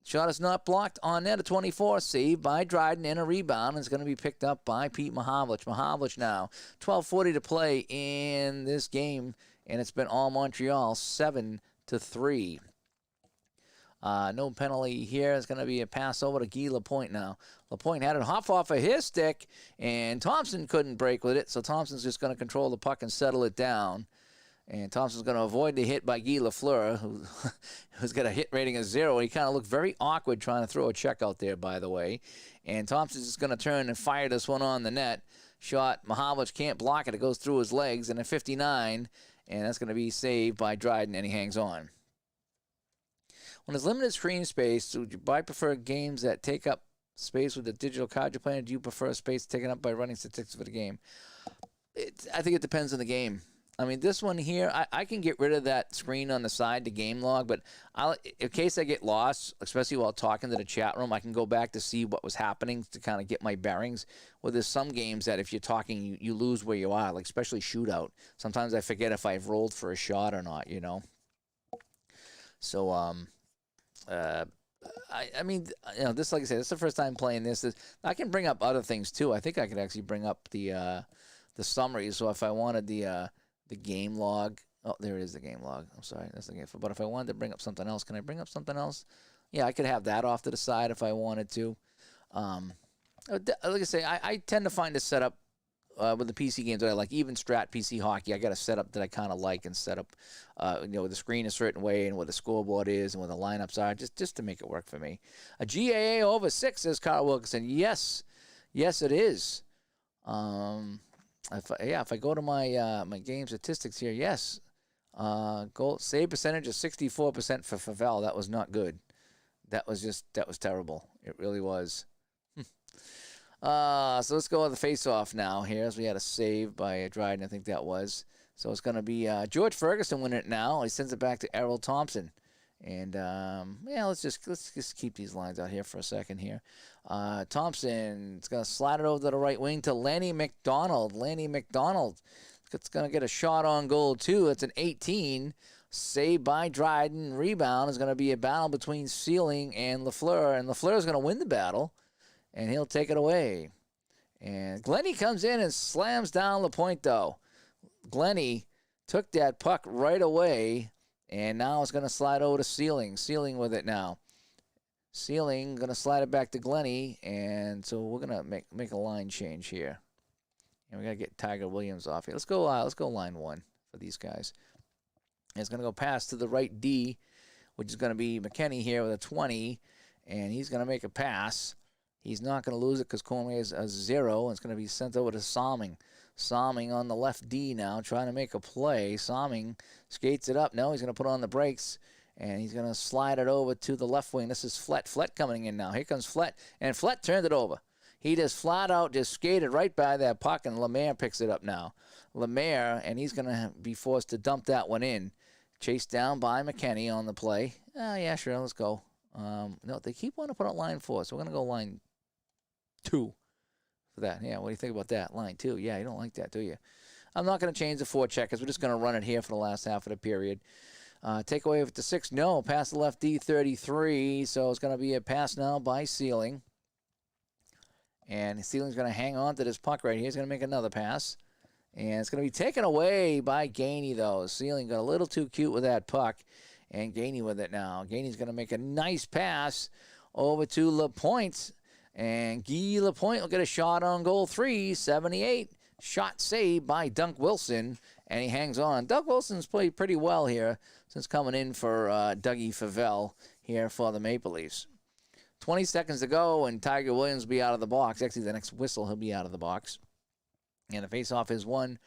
[SPEAKER 1] Shot is not blocked on net. A 24 save by Dryden and a rebound. It's going to be picked up by Pete Mahavlich. Mahavlich now. 12:40 to play in this game, and it's been all Montreal, 7-3. No penalty here. It's going to be a pass over to Guy Lapointe now. Lapointe had it hop off of his stick, and Thompson couldn't break with it, so Thompson's just going to control the puck and settle it down. And Thompson's going to avoid the hit by Guy Lafleur, who's got a hit rating of 0. He kind of looked very awkward trying to throw a check out there, by the way. And Thompson's just going to turn and fire this one on the net. shot. Mahavlich can't block it. It goes through his legs, and a 59, and that's going to be saved by Dryden, and he hangs on. When there's limited screen space, would you prefer games that take up space with the digital card you're playing, or do you prefer space taken up by running statistics for the game? I think it depends on the game. I mean, this one here, I can get rid of that screen on the side, the game log, but in case I get lost, especially while talking to the chat room, I can go back to see what was happening to kind of get my bearings. Well, there's some games that if you're talking, you lose where you are, like especially shootout. Sometimes I forget if I've rolled for a shot or not, you know. So, I mean, you know, this, like I said, this is the first time playing this. I can bring up other things too. I think I could actually bring up the summary. So if I wanted the game log, oh, there it is, the game log. I'm sorry, that's the game. But if I wanted to bring up something else, can I bring up something else? Yeah, I could have that off to the side if I wanted to. Like I say, I tend to find a setup with the PC games that I like, even Strat PC Hockey. I got a setup that I kind of like, and set up, you know, the screen a certain way and where the scoreboard is and where the lineups are, just to make it work for me. A GAA over 6, says Carl Wilkinson. Yes, it is. If I go to my my game statistics here, yes, goal save percentage of 64% for Favell. That was not good. That was terrible. It really was. So let's go with the face-off now here, as we had a save by Dryden, I think that was. So it's going to be George Ferguson winning it now. He sends it back to Errol Thompson. And, yeah, let's just keep these lines out here for a second here. Thompson's going to slide it over to the right wing to Lanny McDonald. Lanny McDonald. It's going to get a shot on goal, too. It's an 18. Saved by Dryden. Rebound is going to be a battle between Sealing and Lafleur. And Lafleur is going to win the battle, and he'll take it away. And Glennie comes in and slams down the point, though. Glennie took that puck right away, and now it's going to slide over to Sealing. Sealing with it now. Sealing going to slide it back to Glennie, and so we're going to make a line change here. And we got to get Tiger Williams off here. Let's go line 1 for these guys. And it's going to go pass to the right D, which is going to be McKinney here with a 20, and he's going to make a pass. He's not going to lose it because Cormier is a 0, and it's going to be sent over to Salming. Salming on the left D now, trying to make a play. Salming skates it up. No, he's going to put on the brakes, and he's going to slide it over to the left wing. This is Flett. Flett coming in now. Here comes Flett, and Flett turned it over. He just flat out just skated right by that puck, and Lemaire picks it up now. Lemaire, and he's going to be forced to dump that one in. Chased down by McKinney on the play. Oh, yeah, sure, let's go. No, they keep wanting to put out line 4, so we're going to go line 2 for that. Yeah, what do you think about that? Line 2. Yeah, you don't like that, do you? I'm not going to change the 4 checkers. We're just going to run it here for the last half of the period. Take away with the 6. No, pass the left D, 33. So it's going to be a pass now by Sealing. And Sealing's going to hang on to this puck right here. He's going to make another pass. And it's going to be taken away by Gainey, though. Sealing got a little too cute with that puck. And Gainey with it now. Gainey's going to make a nice pass over to LaPointe. And Guy LaPointe will get a shot on goal 3, 78. Shot saved by Dunk Wilson, and he hangs on. Dunk Wilson's played pretty well here since coming in for Dougie Favell here for the Maple Leafs. 20 seconds to go, and Tiger Williams will be out of the box. Actually, the next whistle, he'll be out of the box. And the faceoff is won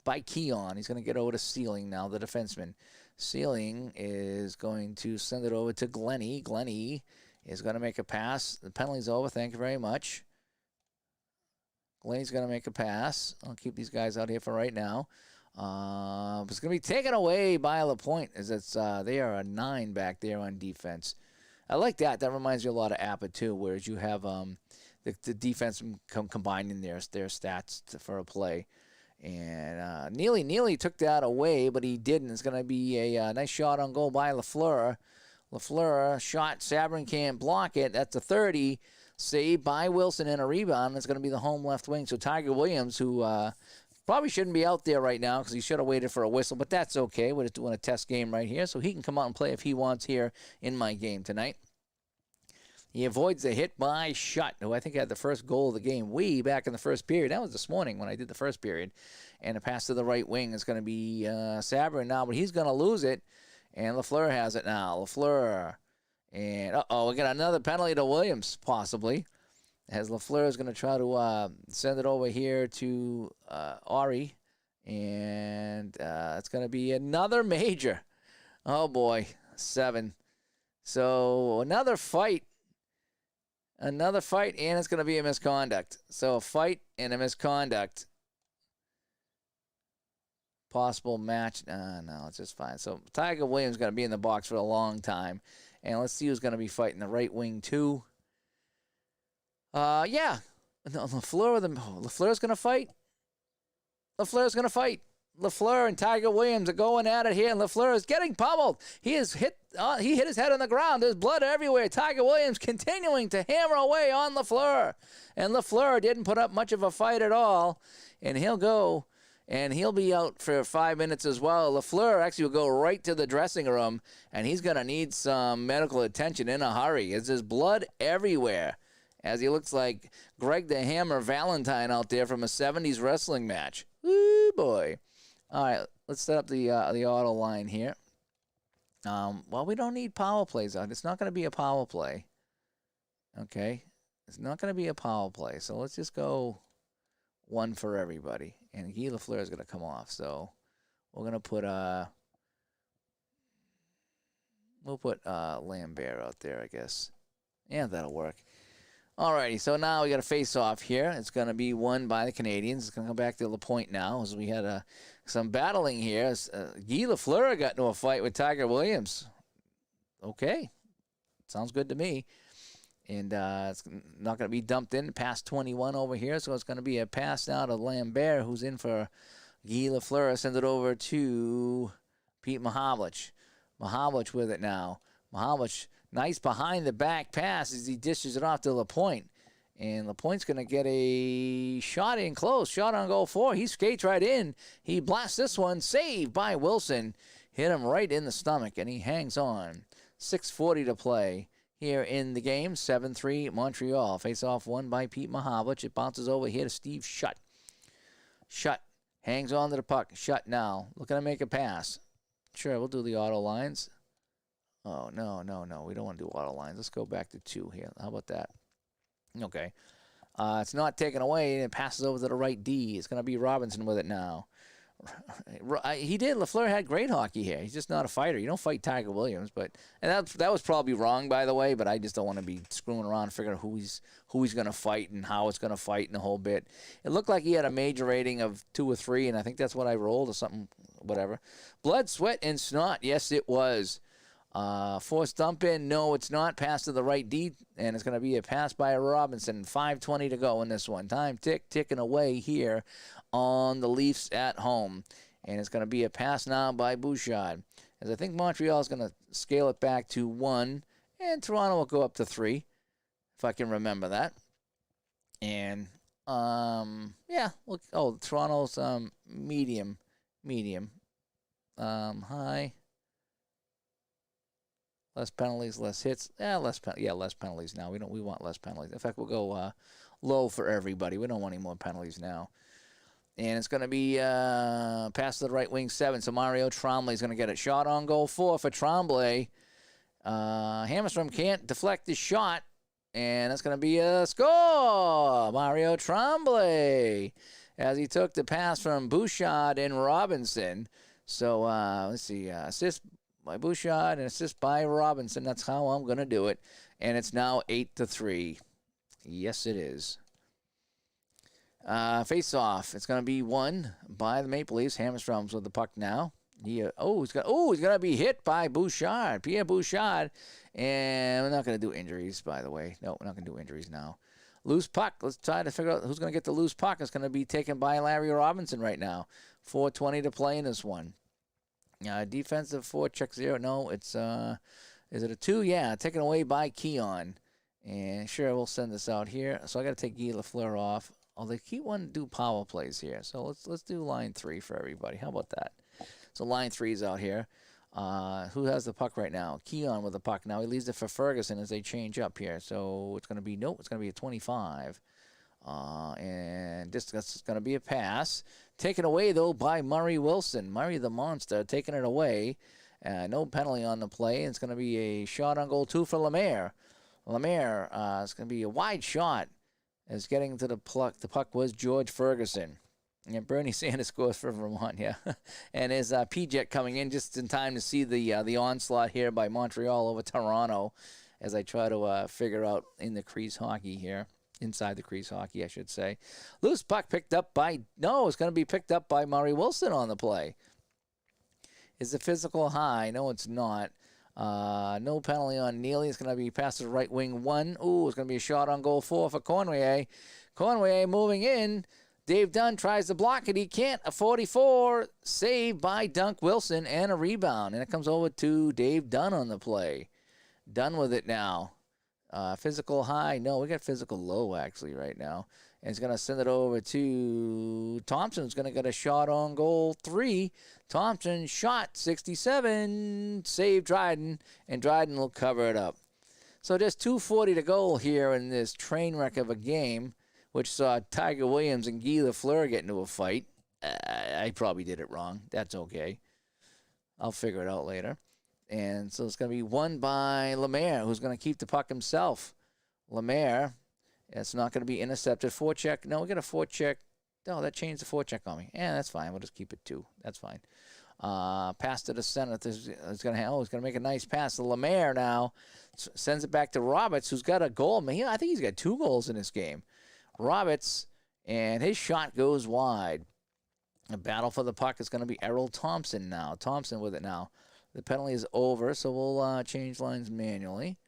[SPEAKER 1] by Keon. He's going to get over to Sealing now, the defenseman. Sealing is going to send it over to Glennie. Glennie is going to make a pass. The penalty's over. Thank you very much. Glennie's going to make a pass. I'll keep these guys out here for right now. It's going to be taken away by LaPointe, as they are a 9 back there on defense. I like that. That reminds me a lot of Appa, too, whereas you have the defense combining their stats for a play. And Neely took that away, but he didn't. It's going to be a nice shot on goal by Lafleur. Lafleur shot. Sabrin can't block it. That's a 30. Saved by Wilson and a rebound. It's going to be the home left wing. So Tiger Williams, who probably shouldn't be out there right now because he should have waited for a whistle, but that's okay. We're just doing a test game right here, so he can come out and play if he wants here in my game tonight. He avoids a hit by Shutt, who I think had the first goal of the game way back in the first period. That was this morning when I did the first period. And a pass to the right wing is going to be Sabrin now, but he's going to lose it. And Lafleur has it now. Lafleur. And, we got another penalty to Williams, possibly. As LaFleur is going to try to send it over here to Ari. And it's going to be another major. Oh, boy. 7. So another fight. Another fight, and it's going to be a misconduct. So a fight and a misconduct. Possible match. No, it's just fine. So Tiger Williams is going to be in the box for a long time. And let's see who's going to be fighting the right wing, too. Yeah. No, LaFleur's going to fight. LaFleur's going to fight. LaFleur and Tiger Williams are going at it here, and LaFleur is getting pummeled. He hit his head on the ground. There's blood everywhere. Tiger Williams continuing to hammer away on LaFleur. And LaFleur didn't put up much of a fight at all. And he'll go, and he'll be out for 5 minutes as well. LaFleur actually will go right to the dressing room, and he's going to need some medical attention in a hurry. There's blood everywhere, as he looks like Greg the Hammer Valentine out there from a 70s wrestling match. Woo, boy. All right, let's set up the auto line here. Well, we don't need power plays out. It's not going to be a power play. Okay? It's not going to be a power play. So let's just go 1 for everybody. And Guy Lafleur is going to come off. So we're going to put Lambert out there, I guess. Yeah, that'll work. Alrighty, so now we got a face-off here. It's going to be won by the Canadians. It's going to come back to LaPointe now, as we had some battling here. Guy Lafleur got into a fight with Tiger Williams. Okay, sounds good to me. And it's not going to be dumped in past 21 over here, so it's going to be a pass now to Lambert, who's in for Guy Lafleur. Send it over to Pete Mahavlich. Mahavlich with it now. Mahavlich. Nice behind-the-back pass as he dishes it off to LaPointe. And LaPointe's going to get a shot in close. Shot on goal 4. He skates right in. He blasts this one. Saved by Wilson. Hit him right in the stomach, and he hangs on. 6:40 to play here in the game. 7-3 Montreal. Face-off won by Pete Mahavlich. It bounces over here to Steve Shutt. Shutt hangs on to the puck. Shutt now. Looking to make a pass. Sure, we'll do the auto lines. Oh, no. We don't want to do auto lines. Let's go back to 2 here. How about that? Okay. It's not taken away. It passes over to the right D. It's going to be Robinson with it now. LaFleur had great hockey here. He's just not a fighter. You don't fight Tiger Williams. And that was probably wrong, by the way, but I just don't want to be screwing around figuring out who he's going to fight and how it's going to fight and the whole bit. It looked like he had a major rating of 2 or 3, and I think that's what I rolled or something, whatever. Blood, sweat, and snot. Yes, it was. Forced dump in. No, it's not. Pass to the right D, and it's going to be a pass by Robinson. 5:20 to go in this one. Time ticking away here on the Leafs at home. And it's going to be a pass now by Bouchard. As I think Montreal is going to scale it back to 1, and Toronto will go up to 3, if I can remember that. And, yeah. Toronto's medium. High. Less penalties, less hits. Less penalties now. We want less penalties. In fact, we'll go low for everybody. We don't want any more penalties now. And it's going to be pass to the right wing 7. So Mario Tremblay is going to get it. Shot on goal 4 for Tremblay. Hammerstrom can't deflect the shot. And it's going to be a score. Mario Tremblay. As he took the pass from Bouchard and Robinson. So let's see. Assist by Bouchard and assist by Robinson. That's how I'm going to do it. And it's now 8-3. Yes, it is. Face-off. It's going to be won by the Maple Leafs. Hammerstrom's with the puck now. He's going to be hit by Bouchard. Pierre Bouchard. And we're not going to do injuries, by the way. No, we're not going to do injuries now. Loose puck. Let's try to figure out who's going to get the loose puck. It's going to be taken by Larry Robinson right now. 4:20 to play in this one. Defensive 4, check 0. No, it's, is it a 2? Yeah, taken away by Keon. And sure, we'll send this out here. So I got to take Guy Lafleur off. Oh, they keep wanting to do power plays here. So let's do line 3 for everybody. How about that? So line 3's out here. Who has the puck right now? Keon with the puck. Now he leaves it for Ferguson as they change up here. So it's going to be, it's going to be a 25. And this is going to be a pass. Taken away, though, by Murray Wilson. Murray the Monster taking it away. No penalty on the play. It's going to be a shot on goal 2 for Lemaire. Lemaire, it's going to be a wide shot. As getting to the puck was George Ferguson. And Bernie Sanders scores for Vermont, yeah. And there's P-Jet coming in just in time to see the onslaught here by Montreal over Toronto as I try to figure out in the crease hockey here. Inside the crease hockey, I should say. Loose puck picked up by, no, it's going to be picked up by Murray Wilson on the play. Is the physical high? No, it's not. No penalty on Neely. It's going to be past the right wing 1. Ooh, it's going to be a shot on goal 4 for Cornway. Cornway moving in. Dave Dunn tries to block it. He can't. A 44 saved by Dunk Wilson and a rebound. And it comes over to Dave Dunn on the play. Dunn with it now. Physical high. No, we got physical low actually right now. And it's going to send it over to Thompson. Who's going to get a shot on goal 3. Thompson shot 67. Save Dryden. And Dryden will cover it up. So there's 2:40 to go here in this train wreck of a game, which saw Tiger Williams and Guy Lafleur get into a fight. I probably did it wrong. That's okay. I'll figure it out later. And so it's going to be won by Lemaire, who's going to keep the puck himself. Lemaire, it's not going to be intercepted. Forecheck. No, we got a forecheck. No, that changed the forecheck on me. Yeah, that's fine. We'll just keep it 2. That's fine. Pass to the center. It's going to make a nice pass. The Lemaire now sends it back to Roberts, who's got a goal. Man, I think he's got 2 goals in this game. Roberts, and his shot goes wide. A battle for the puck is going to be Errol Thompson now. Thompson with it now. The penalty is over, so we'll change lines manually.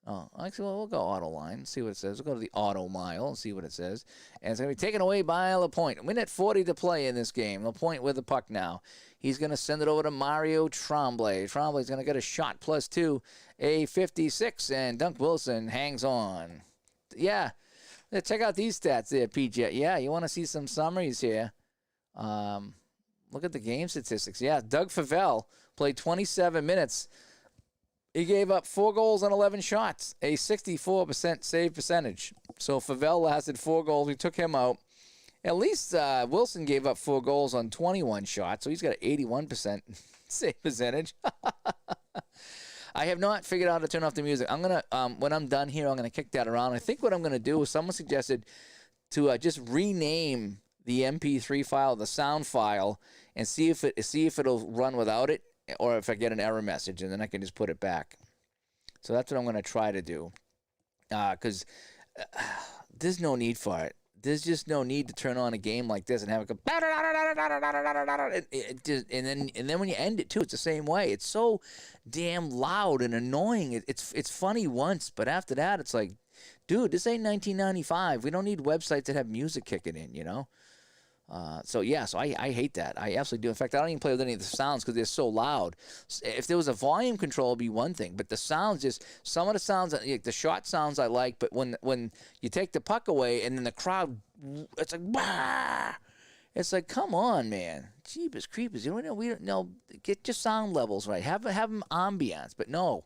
[SPEAKER 1] Oh, actually, we'll go auto line, see what it says. We'll go to the auto mile and see what it says. And it's going to be taken away by LaPointe. A minute 40 to play in this game. LaPointe with the puck now. He's going to send it over to Mario Tremblay. Tremblay's going to get a shot +2, a 56, and Dunk Wilson hangs on. Yeah. Check out these stats there, PJ. Yeah, you want to see some summaries here. Look at the game statistics. Yeah, Doug Favell played 27 minutes. He gave up 4 goals on 11 shots, a 64% save percentage. So Favell lasted 4 goals. We took him out. At least Wilson gave up 4 goals on 21 shots, so he's got an 81% save percentage. I have not figured out how to turn off the music. I'm going to, when I'm done here, I'm going to kick that around. I think what I'm going to do is someone suggested to just rename the MP3 file, the sound file, and see if it'll run without it, or if I get an error message, and then I can just put it back. So that's what I'm going to try to do, because there's no need for it. There's just no need to turn on a game like this and have it go, and then when you end it too, it's the same way. It's so damn loud and annoying. It's funny once, but after that, it's like, dude, this ain't 1995. We don't need websites that have music kicking in, you know. So I hate that. I absolutely do. In fact, I don't even play with any of the sounds because they're so loud. If there was a volume control, it'd be one thing. But the sounds, just some of the sounds, the shot sounds I like. But when you take the puck away and then the crowd, it's like, bah! It's like, come on, man, Jeepers creepers. You know, we don't know. Get your sound levels right. Have them ambiance. But no.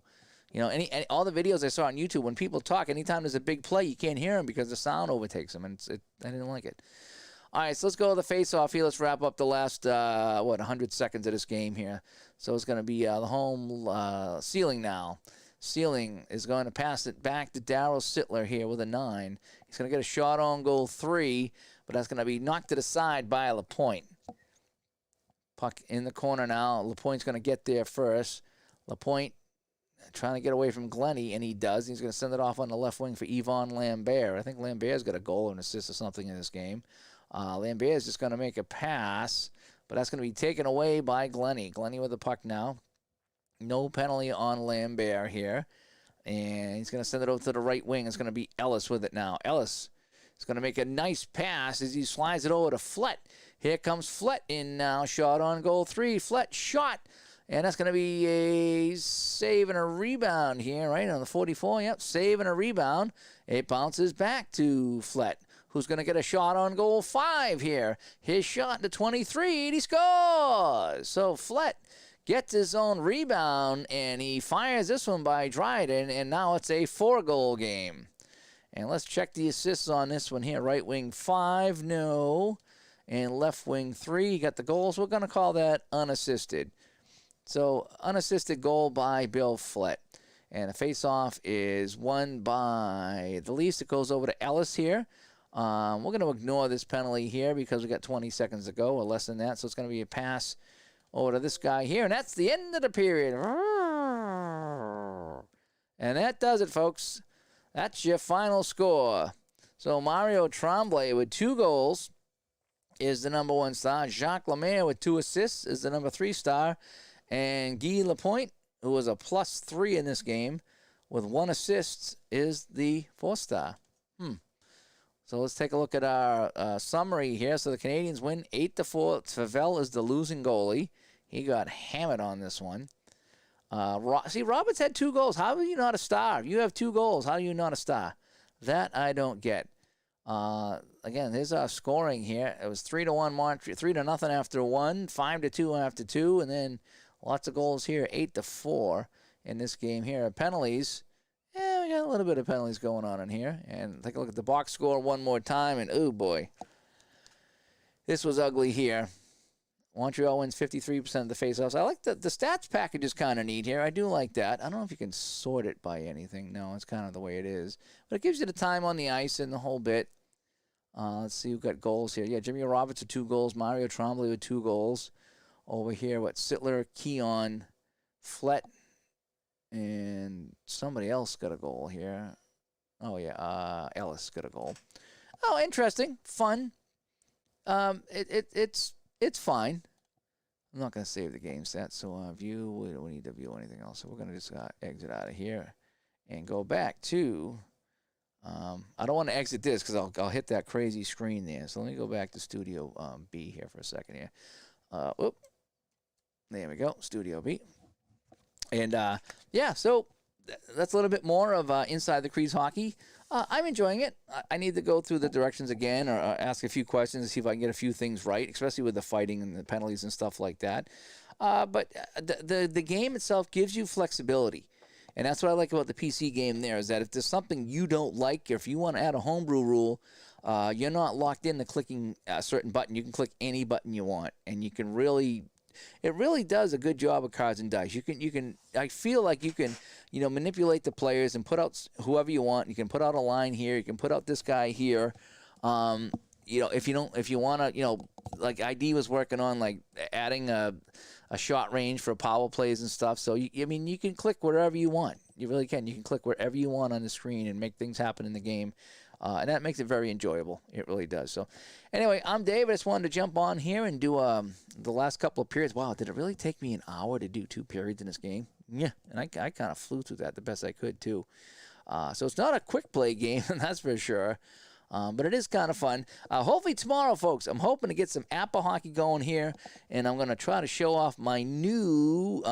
[SPEAKER 1] You know, all the videos I saw on YouTube, when people talk, anytime there's a big play, you can't hear them because the sound overtakes them, and I didn't like it. All right, so let's go to the face-off here. Let's wrap up the last, 100 seconds of this game here. So it's going to be the home Sealing now. Sealing is going to pass it back to Darryl Sittler here with a 9. He's going to get a shot on goal 3, but that's going to be knocked to the side by LaPointe. Puck in the corner now. LaPointe's going to get there first. LaPointe trying to get away from Glennie, and he does. He's going to send it off on the left wing for Yvonne Lambert. I think Lambert's got a goal or an assist or something in this game. Lambert is just going to make a pass, but that's going to be taken away by Glennie. Glennie with the puck now. No penalty on Lambert here. And he's going to send it over to the right wing. It's going to be Ellis with it now. Ellis is going to make a nice pass as he slides it over to Flett. Here comes Flett in now. Shot on goal 3. Flett shot. And that's going to be a save and a rebound here, right on the 44. Yep, save and a rebound. It bounces back to Flett, who's going to get a shot on goal 5 here. His shot to 23, and he scores. So Flett gets his own rebound, and he fires this one by Dryden, and now it's a 4-goal game. And let's check the assists on this one here. Right wing 5, no. And left wing 3, you got the goals. We're going to call that unassisted. So unassisted goal by Bill Flett. And the face-off is won by the Leafs. It goes over to Ellis here. We're going to ignore this penalty here because we got 20 seconds to go or less than that. So it's going to be a pass over to this guy here. And that's the end of the period. And that does it, folks. That's your final score. So Mario Tremblay with 2 goals is the number 1 star. Jacques Lemaire with 2 assists is the number 3 star. And Guy Lapointe, who was a +3 in this game, with 1 assist, is the 4 star. So let's take a look at our summary here. So the Canadians win 8-4. Favel is the losing goalie. He got hammered on this one. See, Roberts had 2 goals. How are you not a star? You have 2 goals. How are you not a star? That I don't get. Again, here's our scoring here. It was 3-1 Montreal, 3-0 after 1, 5-2 after 2, and then lots of goals here, 8-4 in this game here. Penalties. Yeah, we got a little bit of penalties going on in here. And take a look at the box score one more time, and oh boy, this was ugly here. Montreal wins 53% of the faceoffs. I like the stats package is kind of neat here. I do like that. I don't know if you can sort it by anything. No, it's kind of the way it is. But it gives you the time on the ice and the whole bit. Let's see who got goals here. Yeah, Jimmy Roberts with 2 goals. Mario Tremblay with 2 goals. Over here, Sittler, Keon, Flett, and somebody else got a goal here. Oh, yeah, Ellis got a goal. Oh, interesting. Fun. It's fine. I'm not going to save the game stats, so view, we don't need to view anything else. So we're going to just exit out of here and go back to, I don't want to exit this because I'll hit that crazy screen there. So let me go back to Studio B here for a second here. Whoop. There we go, Studio B. And, yeah, so that's a little bit more of Inside the Crease Hockey. I'm enjoying it. I need to go through the directions again or ask a few questions to see if I can get a few things right, especially with the fighting and the penalties and stuff like that. But the game itself gives you flexibility. And that's what I like about the PC game there is that if there's something you don't like or if you want to add a homebrew rule, you're not locked into clicking a certain button. You can click any button you want, and you can really... It really does a good job of cards and dice. You can. I feel like you can, manipulate the players and put out whoever you want. You can put out a line here. You can put out this guy here. If you want to, like ID was working on like adding a shot range for power plays and stuff. So you can click wherever you want. You really can. You can click wherever you want on the screen and make things happen in the game. And that makes it very enjoyable. It really does. So, anyway, I'm Dave. I just wanted to jump on here and do the last couple of periods. Wow, did it really take me an hour to do 2 periods in this game? Yeah, and I kind of flew through that the best I could, too. So it's not a quick play game, that's for sure. But it is kind of fun. Hopefully tomorrow, folks, I'm hoping to get some Apple hockey going here. And I'm going to try to show off my new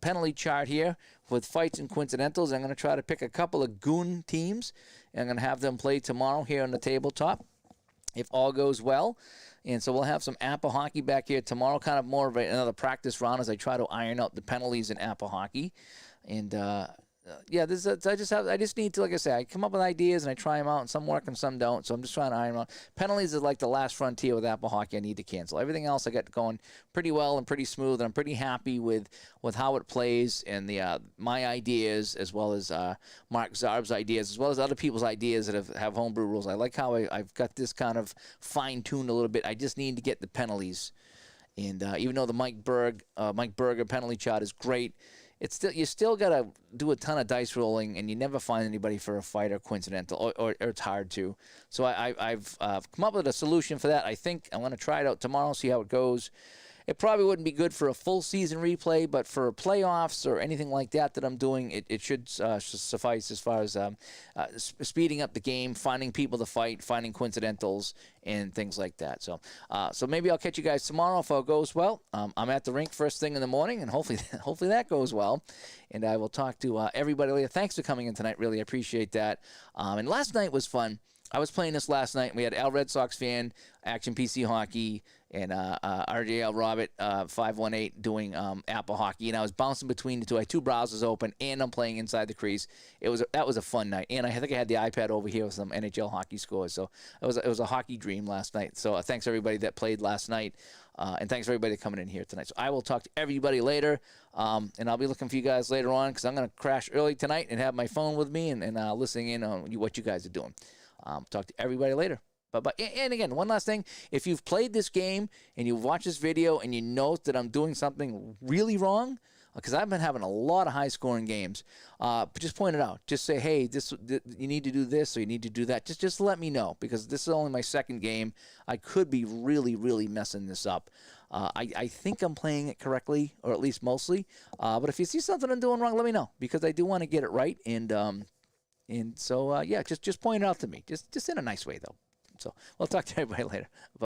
[SPEAKER 1] penalty chart here with fights and coincidentals. I'm going to try to pick a couple of goon teams. And I'm going to have them play tomorrow here on the tabletop, if all goes well. And so we'll have some Apple hockey back here tomorrow, kind of more of another practice round as I try to iron out the penalties in Apple hockey. And yeah, I just need to, like I say, I come up with ideas and I try them out, and some work and some don't. So I'm just trying to iron them out. Penalties is like the last frontier with Apple hockey. I need to cancel. Everything else I got going pretty well and pretty smooth, and I'm pretty happy with how it plays and my ideas as well as Mark Zarb's ideas as well as other people's ideas that have homebrew rules. I like how I've got this kind of fine-tuned a little bit. I just need to get the penalties, and even though the Mike Berger penalty chart is great. You still got to do a ton of dice rolling, and you never find anybody for a fight or coincidental, or it's hard to. So I've come up with a solution for that. I think I'm going to try it out tomorrow, see how it goes. It probably wouldn't be good for a full season replay, but for playoffs or anything like that I'm doing, it should suffice as far as speeding up the game, finding people to fight, finding coincidentals, and things like that. So maybe I'll catch you guys tomorrow if all goes well. I'm at the rink first thing in the morning, and hopefully that goes well. And I will talk to everybody later. Thanks for coming in tonight. Really appreciate that. And last night was fun. I was playing this last night. And we had Al Red Sox fan, Action PC Hockey, and RJL Robert 518 doing Apple Hockey. And I was bouncing between the two. I had two browsers open, and I'm playing Inside the Crease. That was a fun night. And I think I had the iPad over here with some NHL hockey scores. So it was a hockey dream last night. So thanks everybody that played last night. And thanks everybody coming in here tonight. So I will talk to everybody later, and I'll be looking for you guys later on because I'm going to crash early tonight and have my phone with me and listening in on what you guys are doing. Talk to everybody later. Bye-bye. And again, one last thing. If you've played this game and you've watched this video and you note that I'm doing something really wrong, because I've been having a lot of high-scoring games, but just point it out. Just say, hey, you need to do this or you need to do that. Just let me know because this is only my second game. I could be really, really messing this up. I think I'm playing it correctly, or at least mostly. But if you see something I'm doing wrong, let me know because I do want to get it right. And so, yeah, just point it out to me. Just in a nice way, though. So we'll talk to everybody later. Bye.